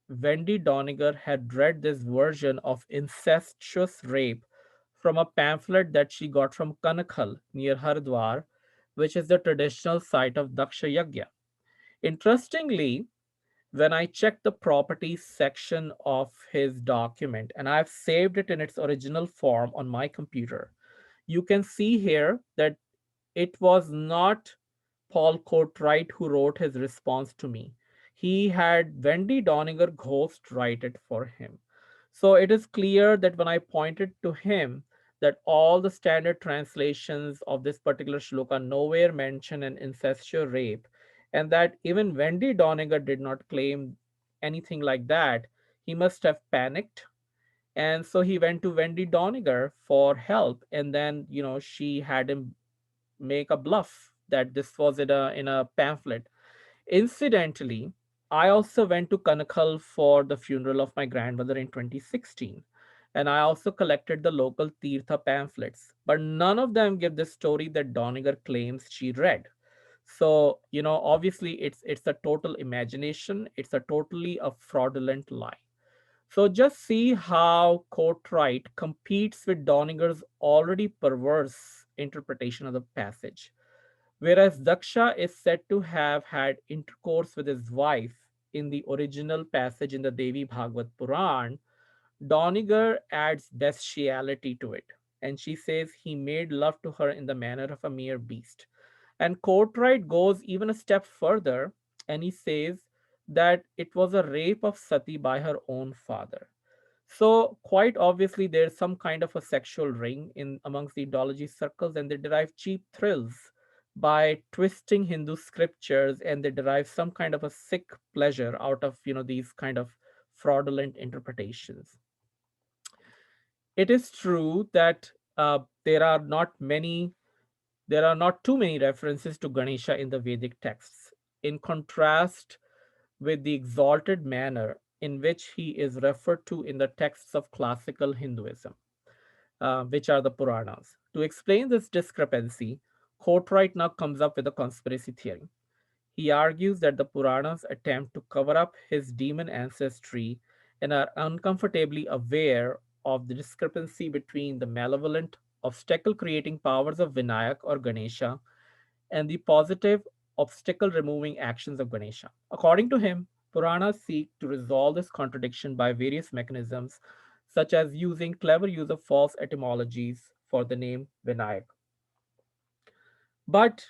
Wendy Doniger had read this version of incestuous rape from a pamphlet that she got from Kanakhal near Haridwar, which is the traditional site of Daksha Yagya. Interestingly, when I checked the properties section of his document, and I've saved it in its original form on my computer, you can see here that it was not Paul Courtright who wrote his response to me. He had Wendy Doniger ghost write it for him. So it is clear that when I pointed to him, that all the standard translations of this particular shloka nowhere mention an incestual rape, and that even Wendy Doniger did not claim anything like that, he must have panicked, and so he went to Wendy Doniger for help, and then she had him make a bluff that this was in a pamphlet. Incidentally, I also went to Kanakhal for the funeral of my grandmother in 2016, and I also collected the local Tirtha pamphlets, but none of them give the story that Doniger claims she read. So, obviously it's a total imagination, it's a totally a fraudulent lie. So just see how Courtright competes with Doniger's already perverse interpretation of the passage. Whereas Daksha is said to have had intercourse with his wife in the original passage in the Devi Bhagavad Puran, Doniger adds bestiality to it, and she says he made love to her in the manner of a mere beast. And Courtright goes even a step further, and he says that it was a rape of Sati by her own father. So quite obviously, there's some kind of a sexual ring in amongst the Indology circles, and they derive cheap thrills by twisting Hindu scriptures, and they derive some kind of a sick pleasure out of these kind of fraudulent interpretations. It is true that there are not too many references to Ganesha in the Vedic texts. In contrast with the exalted manner in which he is referred to in the texts of classical Hinduism, which are the Puranas. To explain this discrepancy, Courtright now comes up with a conspiracy theory. He argues that the Puranas attempt to cover up his demon ancestry and are uncomfortably aware of the discrepancy between the malevolent, obstacle creating powers of Vinayak or Ganesha and the positive, obstacle removing actions of Ganesha. According to him, Puranas seek to resolve this contradiction by various mechanisms, such as using clever use of false etymologies for the name Vinayak. But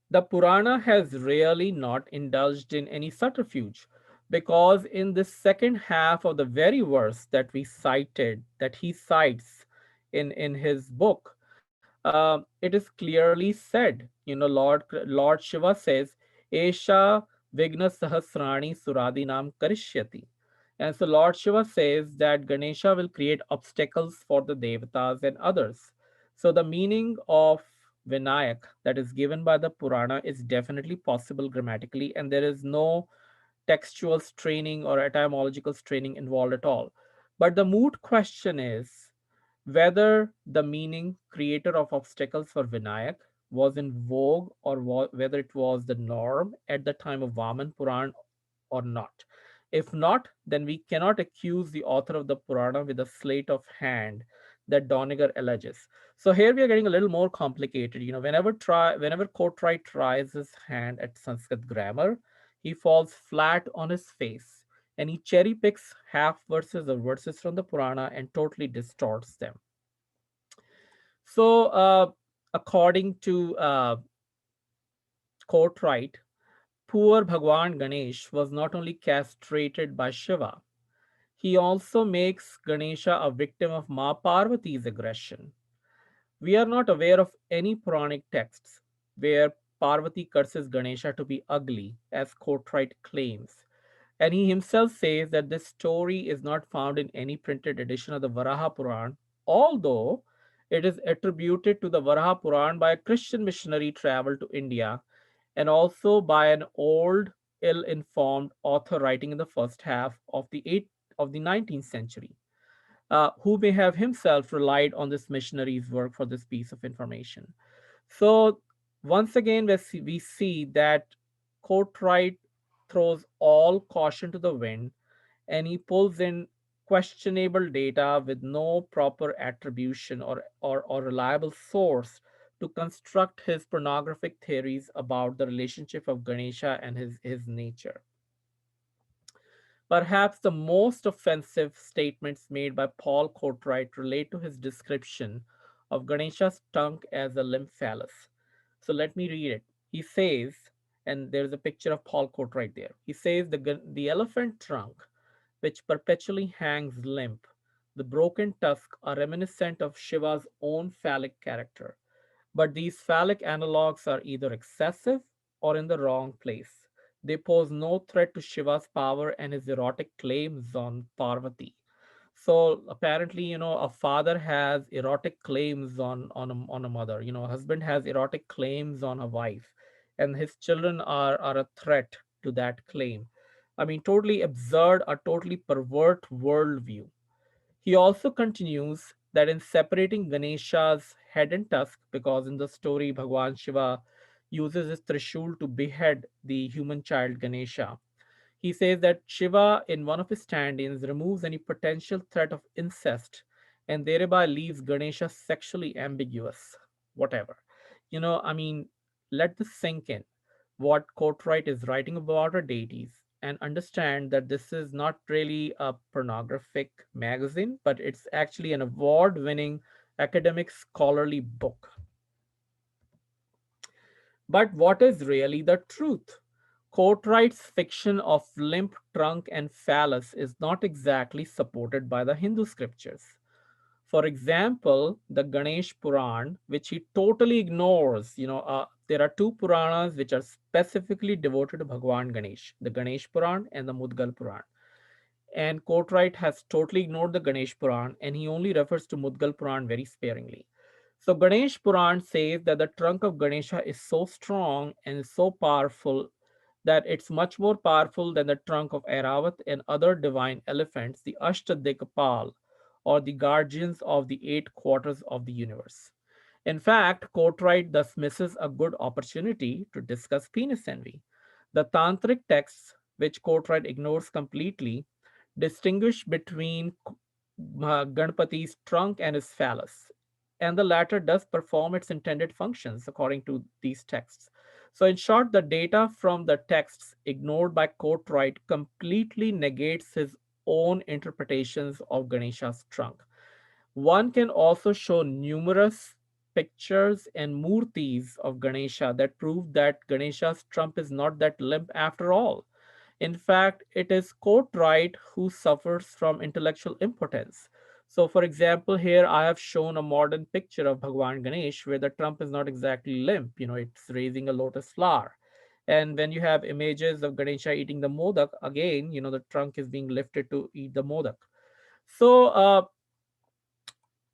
the Purana has really not indulged in any subterfuge. because in the second half of the very verse that we cited, that he cites in his book, it is clearly said, Lord Shiva says, Esha Vigna Sahasrani Suradinam Karishyati. And so Lord Shiva says that Ganesha will create obstacles for the Devatas and others. So the meaning of Vinayak that is given by the Purana is definitely possible grammatically, and there is no textual straining or etymological straining involved at all. But the moot question is whether the meaning creator of obstacles for Vinayak was in vogue, or whether it was the norm at the time of Vaman Puran or not. If not, then we cannot accuse the author of the Purana with a sleight of hand that Doniger alleges. So here we are getting a little more complicated. Whenever Courtright tries his hand at Sanskrit grammar, he falls flat on his face and he cherry picks half verses or verses from the Purana and totally distorts them. So, according to Courtright, poor Bhagwan Ganesh was not only castrated by Shiva, he also makes Ganesha a victim of Ma Parvati's aggression. We are not aware of any Puranic texts where Parvati curses Ganesha to be ugly, as Courtright claims. And he himself says that this story is not found in any printed edition of the Varaha Puran, although it is attributed to the Varaha Puran by a Christian missionary traveled to India, and also by an old, ill-informed author writing in the first half of the 19th century, who may have himself relied on this missionary's work for this piece of information. So once again, we see that Courtright throws all caution to the wind, and he pulls in questionable data with no proper attribution or reliable source to construct his pornographic theories about the relationship of Ganesha and his nature. Perhaps the most offensive statements made by Paul Courtright relate to his description of Ganesha's trunk as a limb phallus. So let me read it. He says, and there's a picture of Paul Courtright there. He says the elephant trunk, which perpetually hangs limp, the broken tusk are reminiscent of Shiva's own phallic character. But these phallic analogues are either excessive or in the wrong place. They pose no threat to Shiva's power and his erotic claims on Parvati. So apparently, a father has erotic claims on a mother. A husband has erotic claims on a wife, and his children are a threat to that claim. I mean, totally absurd, a totally pervert worldview. He also continues that in separating Ganesha's head and tusk, because in the story Bhagwan Shiva uses his Trishul to behead the human child Ganesha, he says that Shiva, in one of his stand-ins, removes any potential threat of incest and thereby leaves Ganesha sexually ambiguous. Whatever. I mean, let this sink in. What Courtright is writing about are deities, and understand that this is not really a pornographic magazine, but it's actually an award-winning academic scholarly book. But what is really the truth? Courtright's fiction of limp trunk and phallus is not exactly supported by the Hindu scriptures. For example, the Ganesh Puran, which he totally ignores. There are two Puranas which are specifically devoted to Bhagwan Ganesh, the Ganesh Puran and the Mudgal Puran. And Courtright has totally ignored the Ganesh Puran, and he only refers to Mudgal Puran very sparingly. So Ganesh Puran says that the trunk of Ganesha is so strong and so powerful that it's much more powerful than the trunk of Airavat and other divine elephants, the Ashtadikpal, or the guardians of the eight quarters of the universe. In fact, Courtright thus misses a good opportunity to discuss penis envy. The tantric texts, which Courtright ignores completely, distinguish between Ganpati's trunk and his phallus, and the latter does perform its intended functions according to these texts. So, in short, the data from the texts ignored by Courtright completely negates his own interpretations of Ganesha's trunk. One can also show numerous pictures and murtis of Ganesha that prove that Ganesha's trunk is not that limp after all. In fact, it is Courtright who suffers from intellectual impotence. So, for example, here I have shown a modern picture of Bhagwan Ganesh where the trunk is not exactly limp, it's raising a lotus flower. And when you have images of Ganesha eating the modak, again, the trunk is being lifted to eat the modak. So,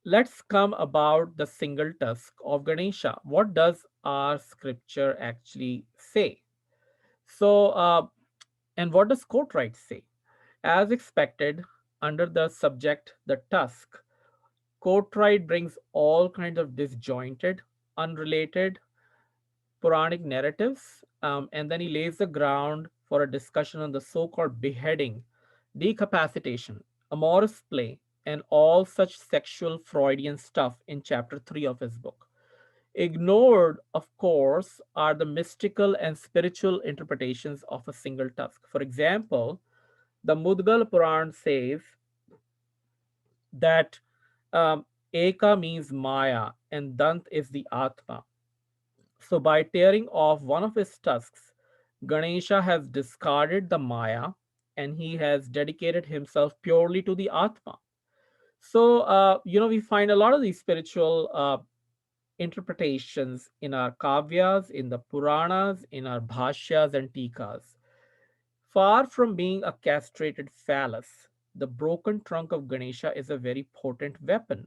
let's come about the single tusk of Ganesha. What does our scripture actually say? So, and what does Courtright say? As expected, under the subject, the tusk, Courtright brings all kinds of disjointed, unrelated Puranic narratives, and then he lays the ground for a discussion on the so called beheading, decapacitation, amorous play, and all such sexual Freudian stuff in chapter 3 of his book. Ignored, of course, are the mystical and spiritual interpretations of a single tusk. For example, the Mudgal Puran says that Eka means Maya and Dant is the Atma. So, by tearing off one of his tusks, Ganesha has discarded the Maya and he has dedicated himself purely to the Atma. So, we find a lot of these spiritual interpretations in our Kavyas, in the Puranas, in our Bhashyas and Tikas. Far from being a castrated phallus, the broken trunk of Ganesha is a very potent weapon.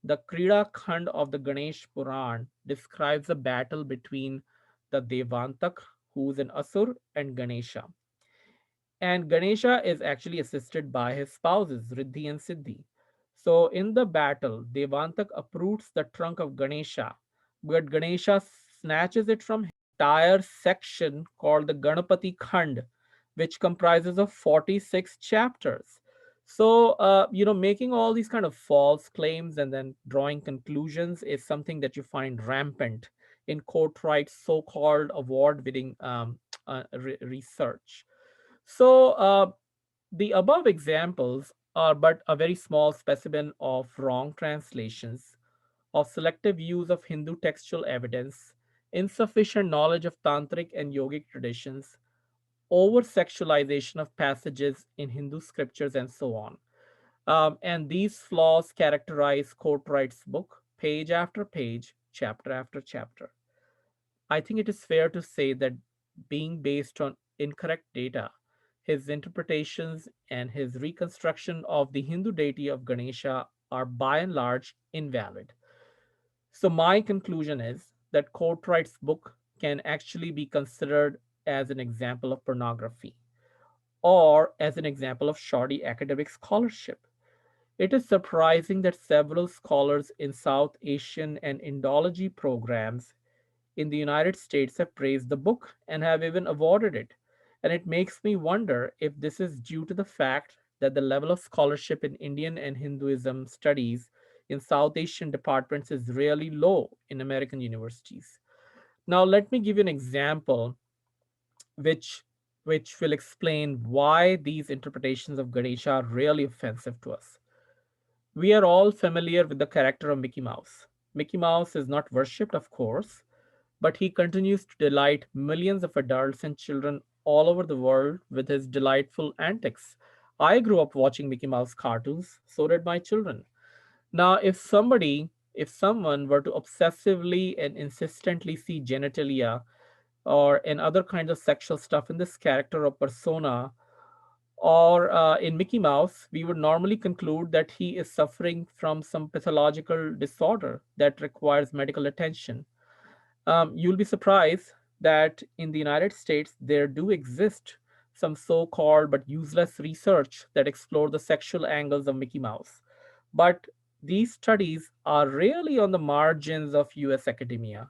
The Krida Khand of the Ganesh Puran describes a battle between the Devantak, who is an Asur, and Ganesha. And Ganesha is actually assisted by his spouses, Riddhi and Siddhi. So in the battle, Devantak uproots the trunk of Ganesha, but Ganesha snatches it from entire section called the Ganapati Khand, which comprises of 46 chapters. So, making all these kind of false claims and then drawing conclusions is something that you find rampant in Courtright's so-called award-winning research. So, the above examples are but a very small specimen of wrong translations, of selective use of Hindu textual evidence, insufficient knowledge of tantric and yogic traditions, over sexualization of passages in Hindu scriptures, and so on. And these flaws characterize Courtright's book, page after page, chapter after chapter. I think it is fair to say that being based on incorrect data, his interpretations and his reconstruction of the Hindu deity of Ganesha are by and large invalid. So, my conclusion is that Courtright's book can actually be considered as an example of pornography or as an example of shoddy academic scholarship. It is surprising that several scholars in South Asian and Indology programs in the United States have praised the book and have even awarded it. And it makes me wonder if this is due to the fact that the level of scholarship in Indian and Hinduism studies in South Asian departments is really low in American universities. Now, let me give you an example which will explain why these interpretations of Ganesha are really offensive to us. We are all familiar with the character of Mickey Mouse. Mickey Mouse is not worshipped, of course, but he continues to delight millions of adults and children all over the world with his delightful antics. I grew up watching Mickey Mouse cartoons, so did my children. Now, if someone were to obsessively and insistently see genitalia or and other kinds of sexual stuff in this character or persona, or in Mickey Mouse, we would normally conclude that he is suffering from some pathological disorder that requires medical attention. You'll be surprised that in the United States, there do exist some so called but useless research that explore the sexual angles of Mickey Mouse. But these studies are really on the margins of US academia.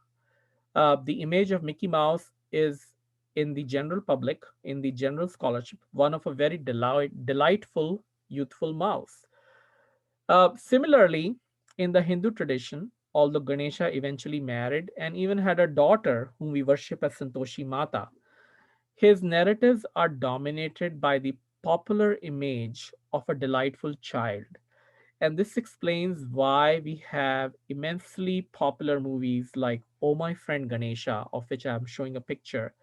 The image of Mickey Mouse is in the general public, in the general scholarship, one of a very delightful, youthful mouse. Similarly, in the Hindu tradition, although Ganesha eventually married and even had a daughter whom we worship as Santoshi Mata, his narratives are dominated by the popular image of a delightful child. And this explains why we have immensely popular movies like Oh My Friend Ganesha, of which I'm showing a picture,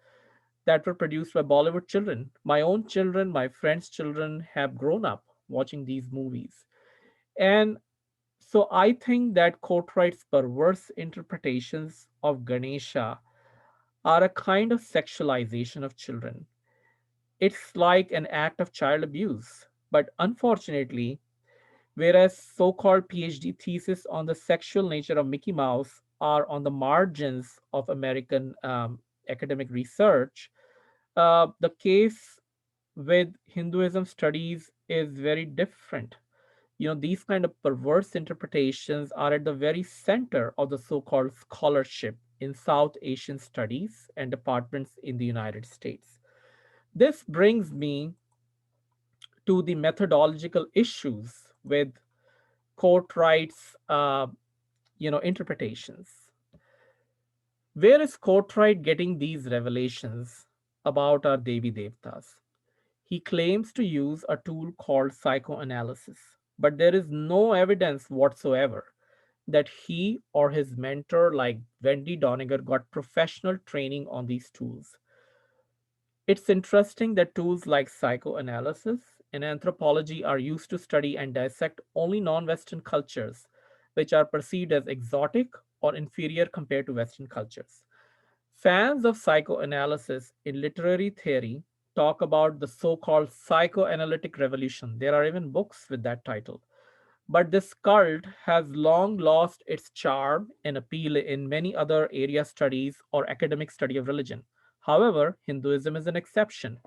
that were produced by Bollywood children. My own children, my friends' children have grown up watching these movies. And so I think that Courtright's perverse interpretations of Ganesha are a kind of sexualization of children. It's like an act of child abuse. But unfortunately, whereas so called PhD theses on the sexual nature of Mickey Mouse are on the margins of American academic research, the case with Hinduism studies is very different. These kind of perverse interpretations are at the very center of the so called scholarship in South Asian studies and departments in the United States. This brings me to the methodological issues with Courtright's interpretations. Where is Courtright getting these revelations about our Devi Devtas? He claims to use a tool called psychoanalysis, but there is no evidence whatsoever that he or his mentor, like Wendy Doniger, got professional training on these tools. It's interesting that tools like psychoanalysis and anthropology are used to study and dissect only non Western cultures, which are perceived as exotic or inferior compared to Western cultures. Fans of psychoanalysis in literary theory talk about the so called psychoanalytic revolution. There are even books with that title. But this cult has long lost its charm and appeal in many other area studies or academic study of religion. However, Hinduism is an exception.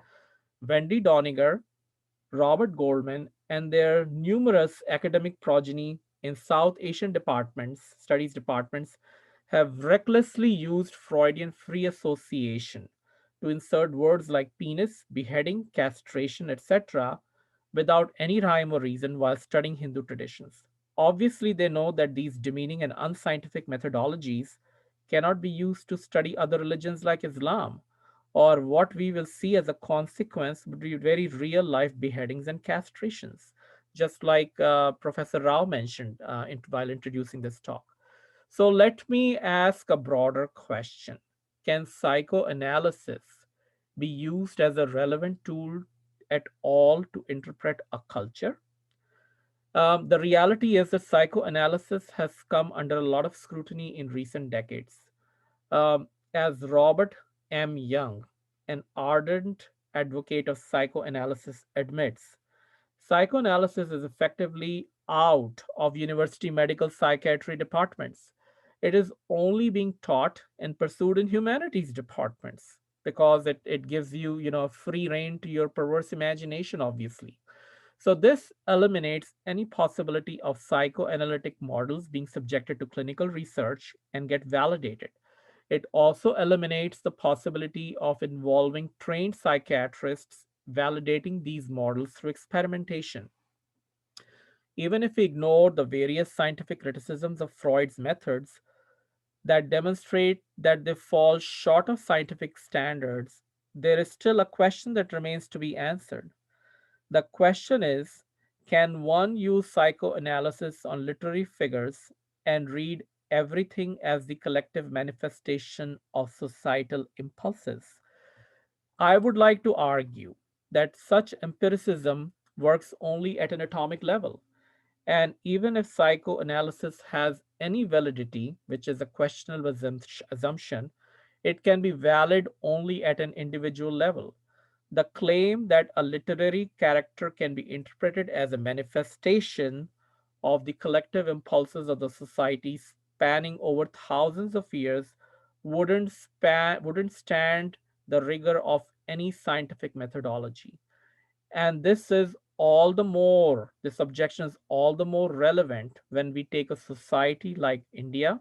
Wendy Doniger, Robert Goldman, and their numerous academic progeny in South Asian departments, studies departments, have recklessly used Freudian free association to insert words like penis, beheading, castration, etc., without any rhyme or reason while studying Hindu traditions. Obviously, they know that these demeaning and unscientific methodologies cannot be used to study other religions like Islam, or what we will see as a consequence would be very real life beheadings and castrations, just like Professor Rao mentioned while introducing this talk. So let me ask a broader question. Can psychoanalysis be used as a relevant tool at all to interpret a culture? The reality is that psychoanalysis has come under a lot of scrutiny in recent decades. As Robert M. Young, an ardent advocate of psychoanalysis, admits, psychoanalysis is effectively out of university medical psychiatry departments. It is only being taught and pursued in humanities departments because it gives you, free rein to your perverse imagination, obviously. So this eliminates any possibility of psychoanalytic models being subjected to clinical research and get validated. It also eliminates the possibility of involving trained psychiatrists validating these models through experimentation. Even if we ignore the various scientific criticisms of Freud's methods that demonstrate that they fall short of scientific standards, there is still a question that remains to be answered. The question is, can one use psychoanalysis on literary figures and read everything as the collective manifestation of societal impulses? I would like to argue that such empiricism works only at an atomic level. And even if psychoanalysis has any validity, which is a questionable assumption, it can be valid only at an individual level. The claim that a literary character can be interpreted as a manifestation of the collective impulses of the society spanning over thousands of years wouldn't stand the rigor of any scientific methodology. And this objection is all the more relevant when we take a society like India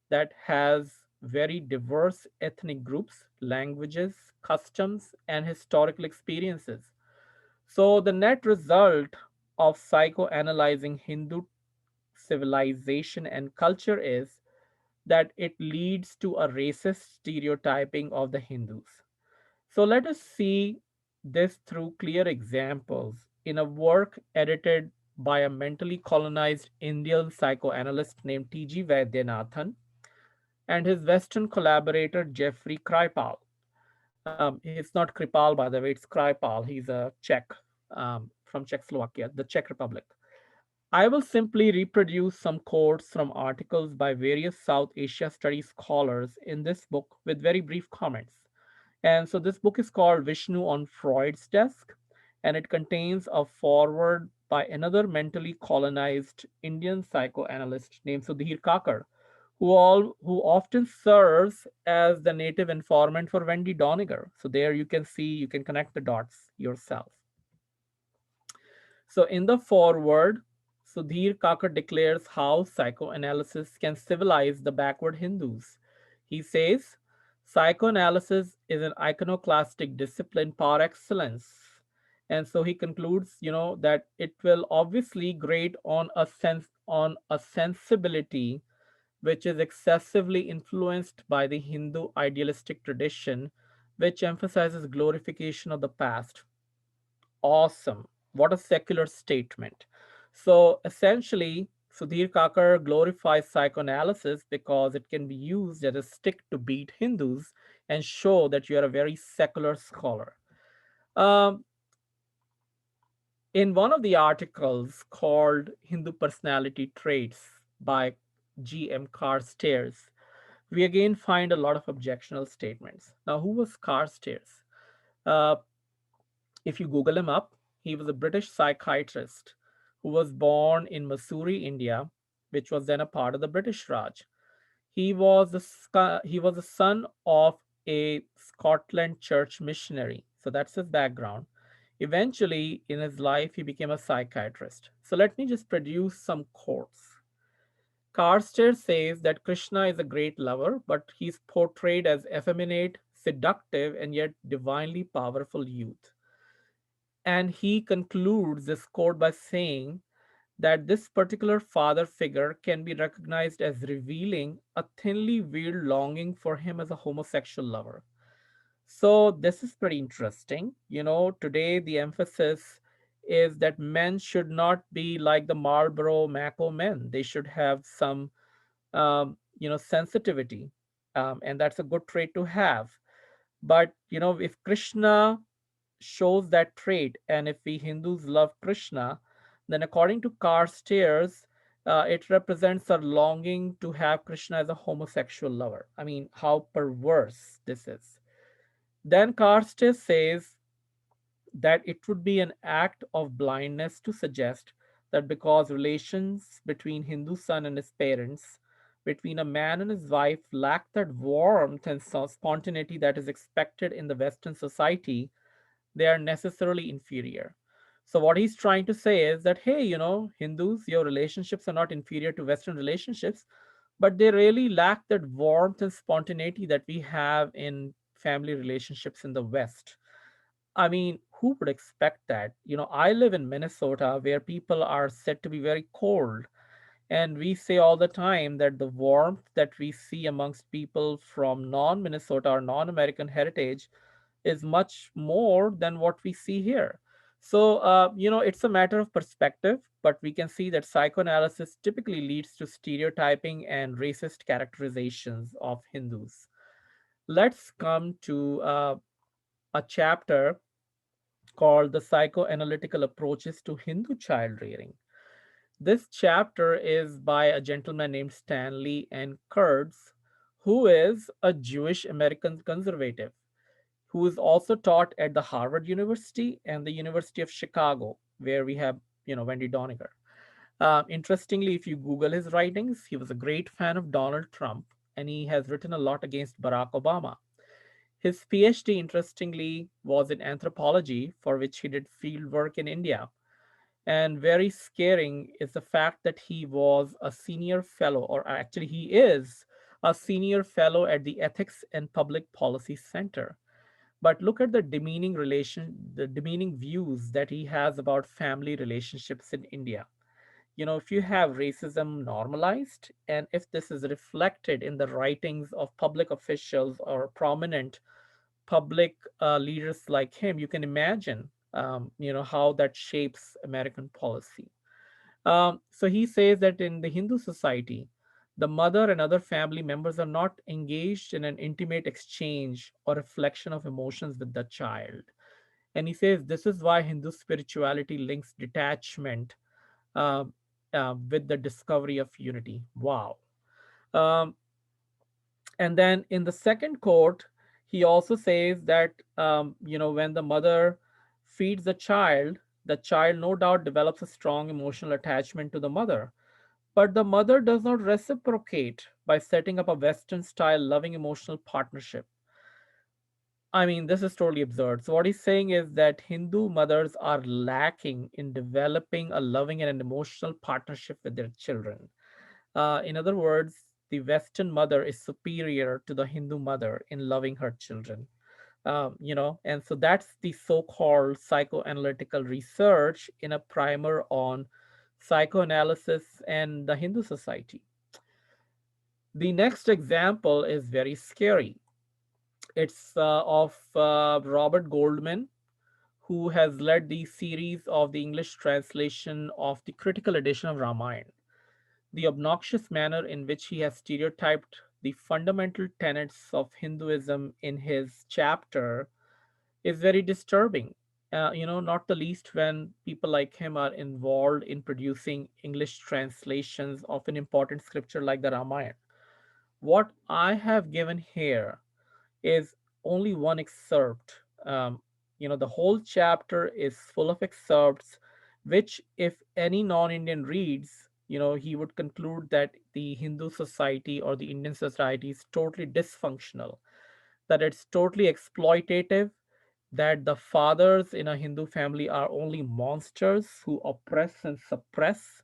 that has very diverse ethnic groups, languages, customs, and historical experiences. So, the net result of psychoanalyzing Hindu civilization and culture is that it leads to a racist stereotyping of the Hindus. So, let us see this through clear examples in a work edited by a mentally colonized Indian psychoanalyst named T.G. Vaidyanathan and his Western collaborator Jeffrey Kripal. It's not Kripal, by the way, it's Kripal. He's a Czech, from Czechoslovakia, the Czech Republic. I will simply reproduce some quotes from articles by various South Asia studies scholars in this book with very brief comments. And so this book is called Vishnu on Freud's Desk, and it contains a foreword by another mentally colonized Indian psychoanalyst named Sudhir Kakar, who often serves as the native informant for Wendy Doniger. So there you can see, you can connect the dots yourself. So, in the foreword, Sudhir Kakar declares how psychoanalysis can civilize the backward Hindus. He says, psychoanalysis is an iconoclastic discipline par excellence. And so he concludes, that it will obviously grate on a sensibility which is excessively influenced by the Hindu idealistic tradition, which emphasizes glorification of the past. Awesome. What a secular statement. So essentially, Sudhir Kakar glorifies psychoanalysis because it can be used as a stick to beat Hindus and show that you are a very secular scholar. Um, in one of the articles called Hindu Personality Traits by G.M. Carstairs, we again find a lot of objectionable statements. Now, who was Carstairs? Uh, If you Google him up, he was a British psychiatrist who was born in Mussoorie, India, which was then a part of the British Raj. He was the son of a Scotland church missionary. So that's his background. Eventually, in his life, he became a psychiatrist. So let me just produce some quotes. Carster says that Krishna is a great lover, but he's portrayed as effeminate, seductive, and yet divinely powerful youth. And he concludes this quote by saying that this particular father figure can be recognized as revealing a thinly veiled longing for him as a homosexual lover. So, this is pretty interesting. Today the emphasis is that men should not be like the Marlboro Maco men. They should have some, sensitivity. And that's a good trait to have. But, if Krishna shows that trait. And if we Hindus love Krishna, then according to Carstairs, it represents our longing to have Krishna as a homosexual lover. I mean, how perverse this is. Then Carstairs says that it would be an act of blindness to suggest that because relations between Hindu son and his parents, between a man and his wife, lack that warmth and spontaneity that is expected in the Western society, they are necessarily inferior. So, what he's trying to say is that, hey, Hindus, your relationships are not inferior to Western relationships, but they really lack that warmth and spontaneity that we have in family relationships in the West. I mean, who would expect that? I live in Minnesota where people are said to be very cold. And we say all the time that the warmth that we see amongst people from non Minnesota or non American heritage is much more than what we see here. So, it's a matter of perspective, but we can see that psychoanalysis typically leads to stereotyping and racist characterizations of Hindus. Let's come to a chapter called The Psychoanalytical Approaches to Hindu Child Rearing. This chapter is by a gentleman named Stanley N. Kurtz, who is a Jewish American conservative who is also taught at the Harvard University and the University of Chicago, where we have, Wendy Doniger. Interestingly, if you Google his writings, he was a great fan of Donald Trump, and he has written a lot against Barack Obama. His PhD, interestingly, was in anthropology, for which he did field work in India. And very scaring is the fact that he was a senior fellow, or actually, he is a senior fellow at the Ethics and Public Policy Center. But look at the demeaning views that he has about family relationships in India. If you have racism normalized, and if this is reflected in the writings of public officials or prominent public leaders like him, you can imagine, how that shapes American policy. So he says that in the Hindu society, The mother and other family members are not engaged in an intimate exchange or reflection of emotions with the child. And he says this is why Hindu spirituality links detachment uh, with the discovery of unity. Wow. Um, and then in the second quote, he also says that, when the mother feeds the child no doubt develops a strong emotional attachment to the mother. But the mother does not reciprocate by setting up a Western style loving emotional partnership. I mean, this is totally absurd. So, what he's saying is that Hindu mothers are lacking in developing a loving and an emotional partnership with their children. In other words, the Western mother is superior to the Hindu mother in loving her children. And so that's the so called psychoanalytical research in a primer on psychoanalysis and the Hindu society. The next example is very scary. It's of Robert Goldman, who has led the series of the English translation of the critical edition of Ramayana. The obnoxious manner in which he has stereotyped the fundamental tenets of Hinduism in his chapter is very disturbing. Not the least when people like him are involved in producing English translations of an important scripture like the Ramayana. What I have given here is only one excerpt. The whole chapter is full of excerpts, which, if any non Indian reads, he would conclude that the Hindu society or the Indian society is totally dysfunctional, that it's totally exploitative, that the fathers in a Hindu family are only monsters who oppress and suppress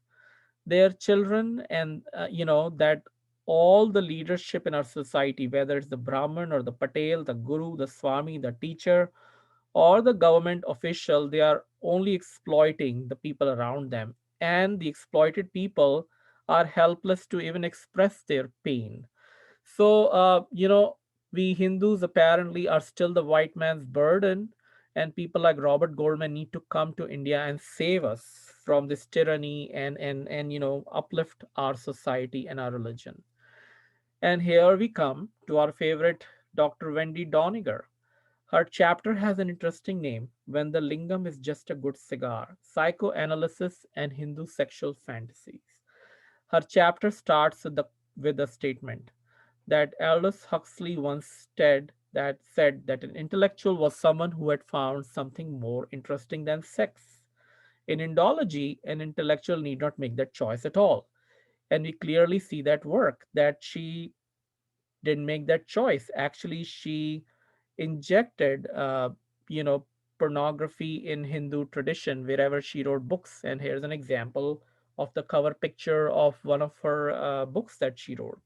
their children, and that all the leadership in our society, whether it's the Brahmin or the Patel, the Guru, the Swami, the teacher, or the government official, they are only exploiting the people around them, and the exploited people are helpless to even express their pain. So, we Hindus apparently are still the white man's burden, and people like Robert Goldman need to come to India and save us from this tyranny and uplift our society and our religion. And here we come to our favorite Dr. Wendy Doniger. Her chapter has an interesting name: When the Lingam is Just a Good Cigar, Psychoanalysis and Hindu Sexual Fantasies. Her chapter starts with a statement that Aldous Huxley once said that an intellectual was someone who had found something more interesting than sex. In Indology, an intellectual need not make that choice at all. And we clearly see that work, that she didn't make that choice. Actually, she injected, you know, pornography in Hindu tradition wherever she wrote books. And here's an example of the cover picture of one of her books that she wrote.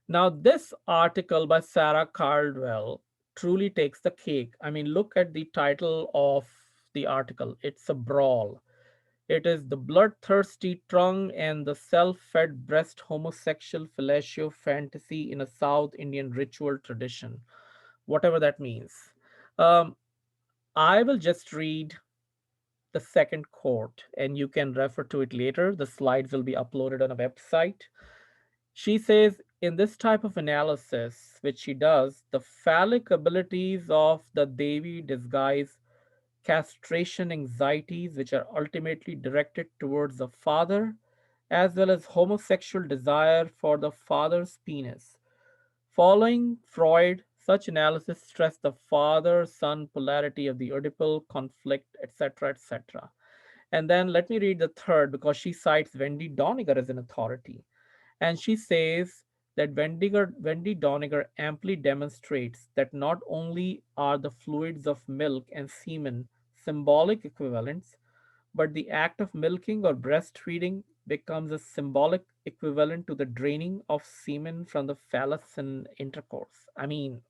Now, this article by Sarah Caldwell truly takes the cake. I mean, look at the title of the article. It's a brawl. It is the bloodthirsty tongue and the self-fed breast homosexual fellatio fantasy in a South Indian ritual tradition, whatever that means. Um, I will just read the second quote, and you can refer to it later. The slides will be uploaded on a website. She says, in this type of analysis, which she does, the phallic abilities of the Devi disguise castration anxieties, which are ultimately directed towards the father, as well as homosexual desire for the father's penis. Following Freud, such analysis stressed the father son polarity of the Oedipal conflict, etc., etc. And then let me read the third because she cites Wendy Doniger as an authority. And she says that Wendy Doniger amply demonstrates that not only are the fluids of milk and semen symbolic equivalents, but the act of milking or breastfeeding becomes a symbolic equivalent to the draining of semen from the phallus in intercourse. I mean,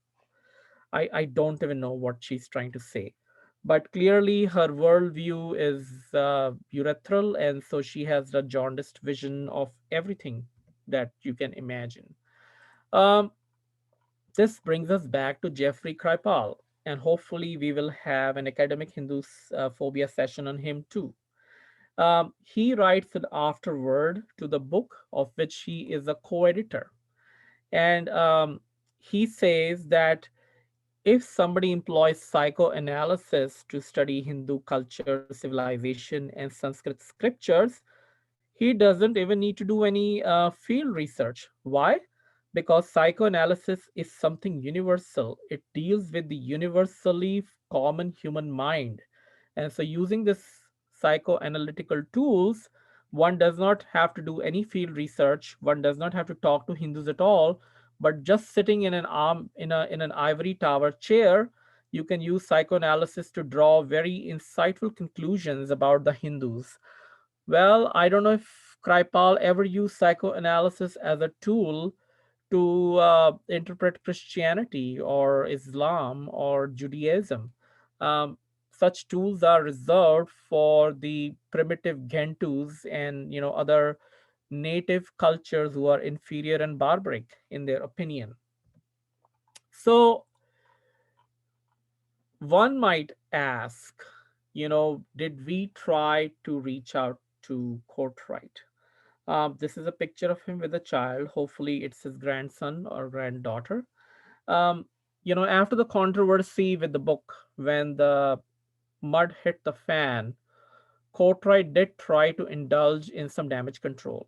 I don't even know what she's trying to say. But clearly, her worldview is urethral, and so she has the jaundiced vision of everything that you can imagine. Um, this brings us back to Jeffrey Kripal, and hopefully, we will have an academic Hindu phobia session on him too. He writes an afterword to the book, of which he is a co editor. And he says that if somebody employs psychoanalysis to study Hindu culture, civilization, and Sanskrit scriptures, he doesn't even need to do any field research. Why? Because psychoanalysis is something universal. It deals with the universally common human mind. And so, using this psychoanalytical tools, one does not have to do any field research. One does not have to talk to Hindus at all. But just sitting in an in an ivory tower chair, you can use psychoanalysis to draw very insightful conclusions about the Hindus. Well, I don't know if Kripal ever used psychoanalysis as a tool to interpret Christianity or Islam or Judaism. Um, Such tools are reserved for the primitive Gentus and other native cultures who are inferior and barbaric in their opinion. So one might ask, did we try to reach out to Courtright? This is a picture of him with a child. Hopefully, it's his grandson or granddaughter. Um, After the controversy with the book, when the mud hit the fan, Courtright did try to indulge in some damage control.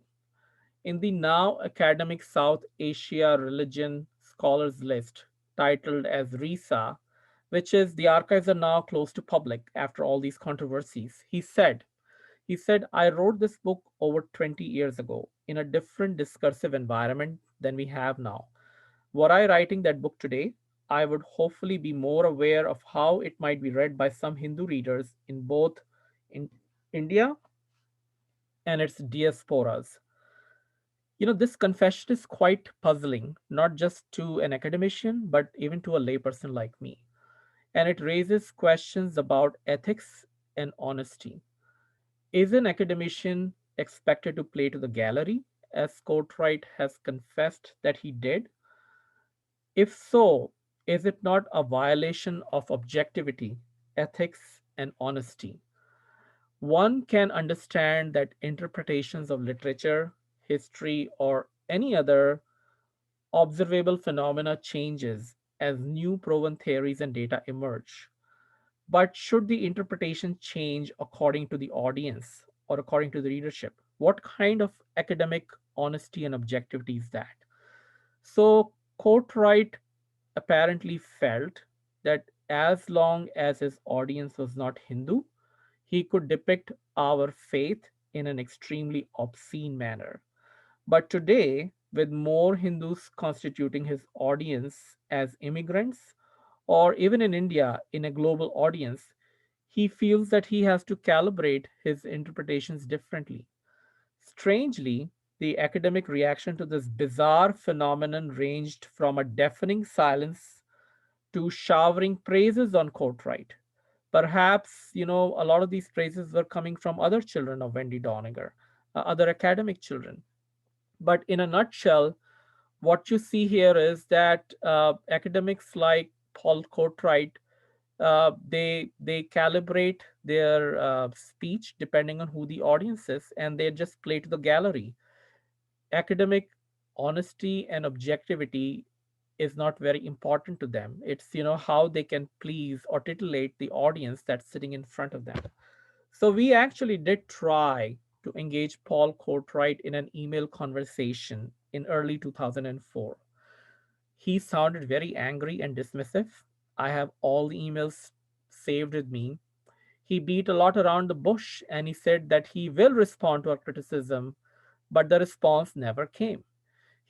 In the now academic South Asia Religion Scholars List, titled as RISA, which is the archives are now closed to public after all these controversies, he said, I wrote this book over 20 years ago in a different discursive environment than we have now. Were I writing that book today, I would hopefully be more aware of how it might be read by some Hindu readers in both in India and its diasporas. This confession is quite puzzling, not just to an academician, but even to a layperson like me. And it raises questions about ethics and honesty. Is an academician expected to play to the gallery, as Courtright has confessed that he did? If so, is it not a violation of objectivity, ethics, and honesty? One can understand that interpretations of literature, history, or any other observable phenomena changes as new proven theories and data emerge. But should the interpretation change according to the audience or according to the readership? What kind of academic honesty and objectivity is that? So, Courtright apparently felt that as long as his audience was not Hindu, he could depict our faith in an extremely obscene manner. But today, with more Hindus constituting his audience as immigrants, or even in India in a global audience, he feels that he has to calibrate his interpretations differently. Strangely, the academic reaction to this bizarre phenomenon ranged from a deafening silence to showering praises on Courtright. Perhaps, a lot of these praises were coming from other children of Wendy Doniger, other academic children. But in a nutshell, what you see here is that academics like Paul Courtright, they calibrate their speech depending on who the audience is, and they just play to the gallery. Academic honesty and objectivity is not very important to them. It's how they can please or titillate the audience that's sitting in front of them. So we actually did try to engage Paul Courtright in an email conversation in early 2004. He sounded very angry and dismissive. I have all the emails saved with me. He beat a lot around the bush and he said that he will respond to our criticism, but the response never came.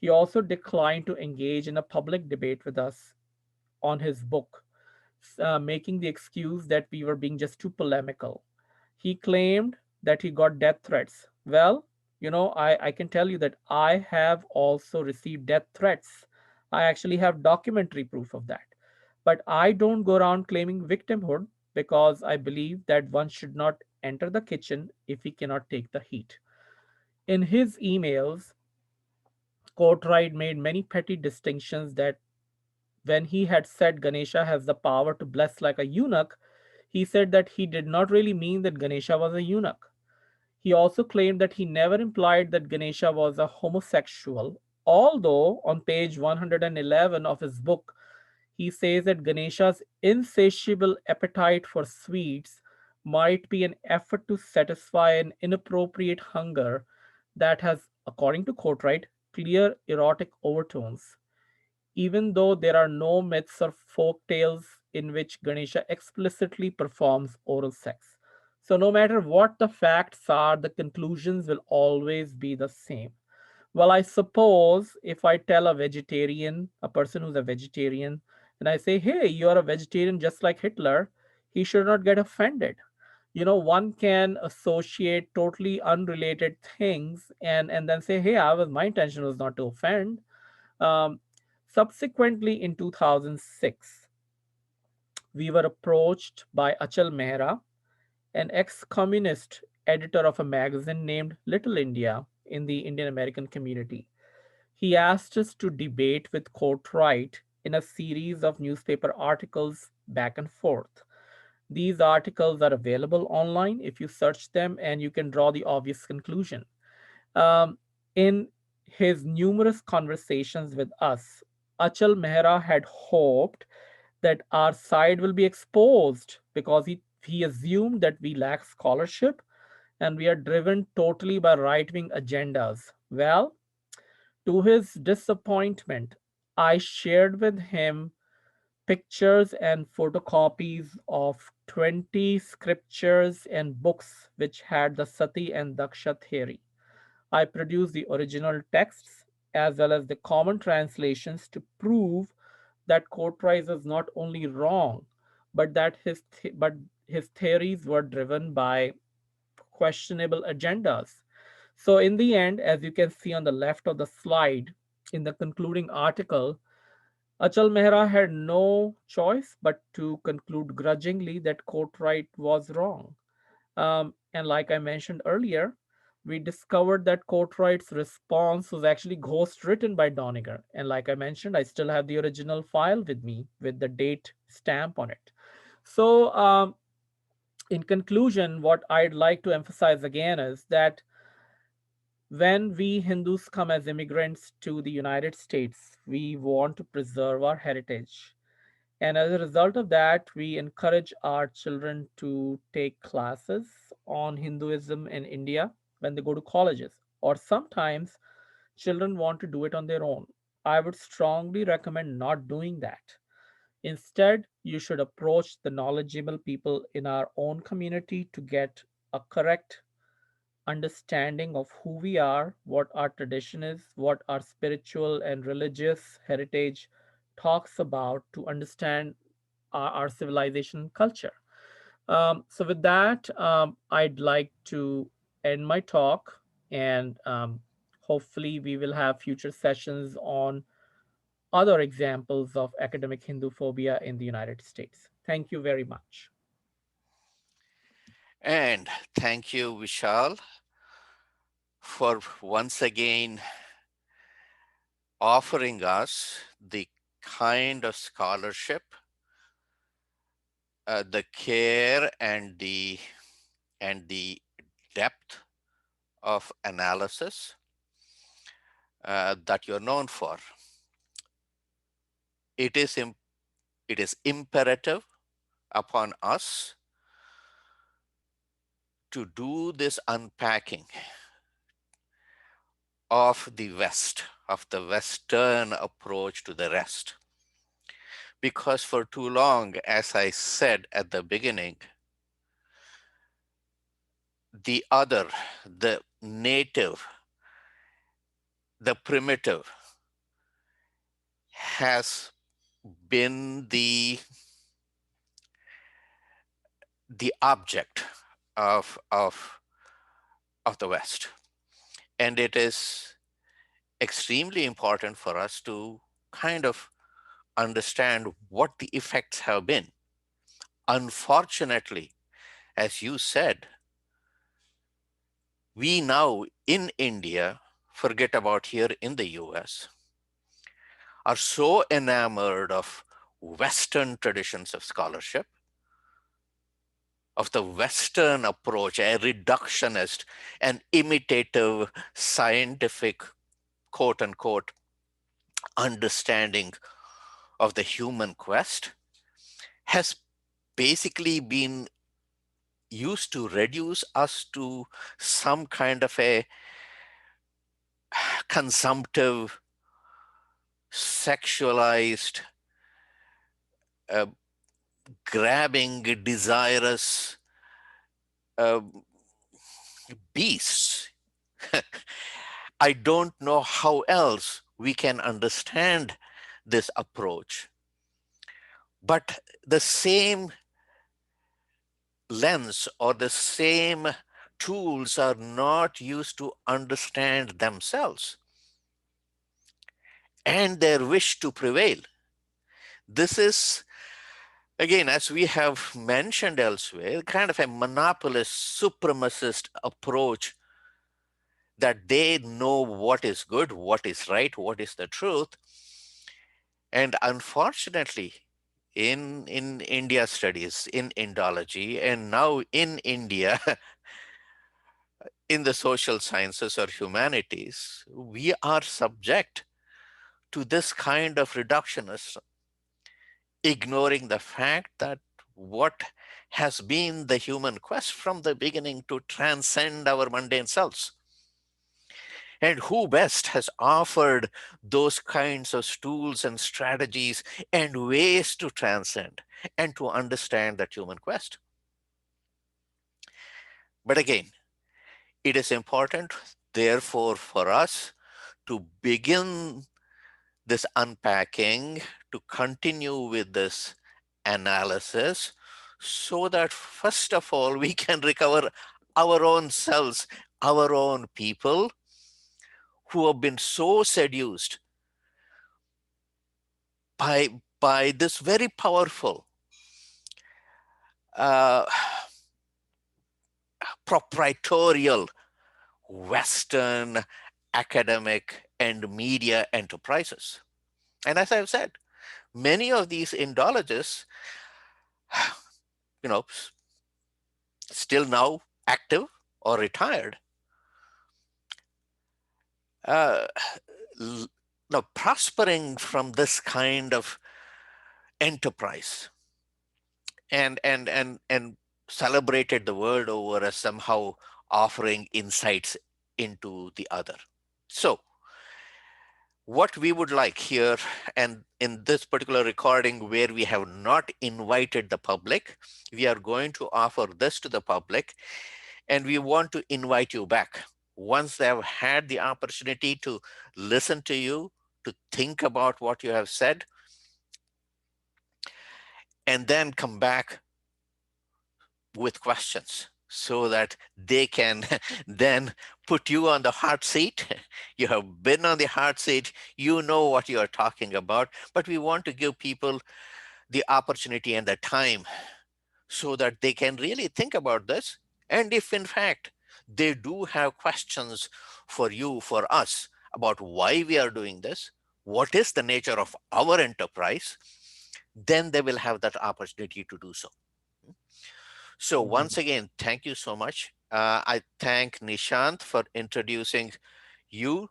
He also declined to engage in a public debate with us on his book, making the excuse that we were being just too polemical. He claimed that he got death threats. Well, I can tell you that I have also received death threats. I actually have documentary proof of that. But I don't go around claiming victimhood because I believe that one should not enter the kitchen if he cannot take the heat. In his emails, Courtright made many petty distinctions that when he had said Ganesha has the power to bless like a eunuch, he said that he did not really mean that Ganesha was a eunuch. He also claimed that he never implied that Ganesha was a homosexual, although on page 111 of his book, he says that Ganesha's insatiable appetite for sweets might be an effort to satisfy an inappropriate hunger that has, according to Courtright, clear erotic overtones. Even though there are no myths or folk tales in which Ganesha explicitly performs oral sex. So, no matter what the facts are, the conclusions will always be the same. Well, I suppose if I tell a vegetarian, a person who's a vegetarian, and I say, hey, you're a vegetarian just like Hitler, he should not get offended. One can associate totally unrelated things and then say, hey, my intention was not to offend. um, Subsequently, in 2006, we were approached by Achal Mehra, an ex communist editor of a magazine named Little India in the Indian American community. He asked us to debate with Courtright in a series of newspaper articles back and forth. These articles are available online if you search them, and you can draw the obvious conclusion. In his numerous conversations with us, Achal Mehra had hoped that our side will be exposed because he assumed that we lack scholarship and we are driven totally by right wing agendas. Well, to his disappointment, I shared with him pictures and photocopies of 20 scriptures and books which had the Sati and Daksha theory. I produced the original texts as well as the common translations to prove that Courtright was not only wrong, but that his theories were driven by questionable agendas. So, in the end, as you can see on the left of the slide, in the concluding article, Achal Mehra had no choice but to conclude grudgingly that Courtright was wrong. And like I mentioned earlier, we discovered that Courtright's response was actually ghost written by Doniger. And like I mentioned, I still have the original file with me with the date stamp on it. So, in conclusion, what I'd like to emphasize again is that when we Hindus come as immigrants to the United States, we want to preserve our heritage. And as a result of that, we encourage our children to take classes on Hinduism in India when they go to colleges. Or sometimes children want to do it on their own. I would strongly recommend not doing that. Instead, you should approach the knowledgeable people in our own community to get a correct understanding of who we are, what our tradition is, what our spiritual and religious heritage talks about to understand our civilization culture. So, with that, I'd like to end my talk, and hopefully, we will have future sessions on other examples of academic Hindu phobia in the United States. Thank you very much. And thank you, Vishal, for once again offering us the kind of scholarship, the care and the depth of analysis that you're known for. It is it is imperative upon us to do this unpacking of the West, of the Western approach to the rest. Because for too long, as I said at the beginning, the other, the native, the primitive has been the object of the West. And it is extremely important for us to kind of understand what the effects have been. Unfortunately, as you said, we now in India, forget about here in the US, are so enamored of Western traditions of scholarship of the Western approach, a reductionist, an imitative, scientific, quote unquote, understanding of the human quest has basically been used to reduce us to some kind of a consumptive, sexualized, uh, grabbing, desirous uh, beasts. I don't know how else we can understand this approach. But the same lens or the same tools are not used to understand themselves and their wish to prevail. This is, again, as we have mentioned elsewhere, kind of a monopolist, supremacist approach that they know what is good, what is right, what is the truth. And unfortunately, in India studies, in Indology, and now in India, in the social sciences or humanities, we are subject to this kind of reductionism, ignoring the fact that what has been the human quest from the beginning to transcend our mundane selves. And who best has offered those kinds of tools and strategies and ways to transcend and to understand that human quest? But again, it is important, therefore, for us to begin this unpacking, to continue with this analysis, so that first of all, we can recover our own selves, our own people who have been so seduced by this very powerful uh, proprietorial Western academic and media enterprises. And as I've said, many of these Indologists, you know, still now active or retired, uh, now prospering from this kind of enterprise and celebrated the world over as somehow offering insights into the other. So what we would like here, and in this particular recording where we have not invited the public, we are going to offer this to the public, and we want to invite you back once they have had the opportunity to listen to you, to think about what you have said, and then come back with questions so that they can then put you on the hot seat. You have been on the hot seat, you know what you are talking about, but we want to give people the opportunity and the time so that they can really think about this. And if in fact they do have questions for you, for us, about why we are doing this, what is the nature of our enterprise, then they will have that opportunity to do so. So once Mhm. again, thank you so much. I thank Nishant for introducing you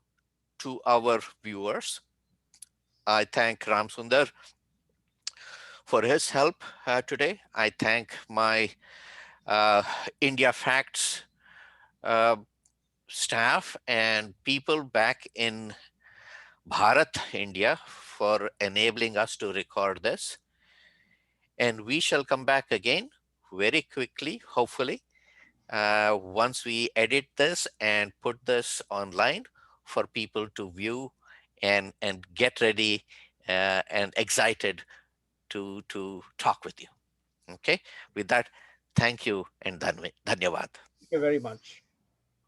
to our viewers. I thank Ramsundar for his help today. I thank my uh, India Facts uh, staff and people back in Bharat, India, for enabling us to record this. And we shall come back again very quickly, hopefully, once we edit this and put this online for people to view and get ready and excited to talk with you. Okay. With that, thank you and dhanyavad. Thank you very much.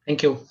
Thank you.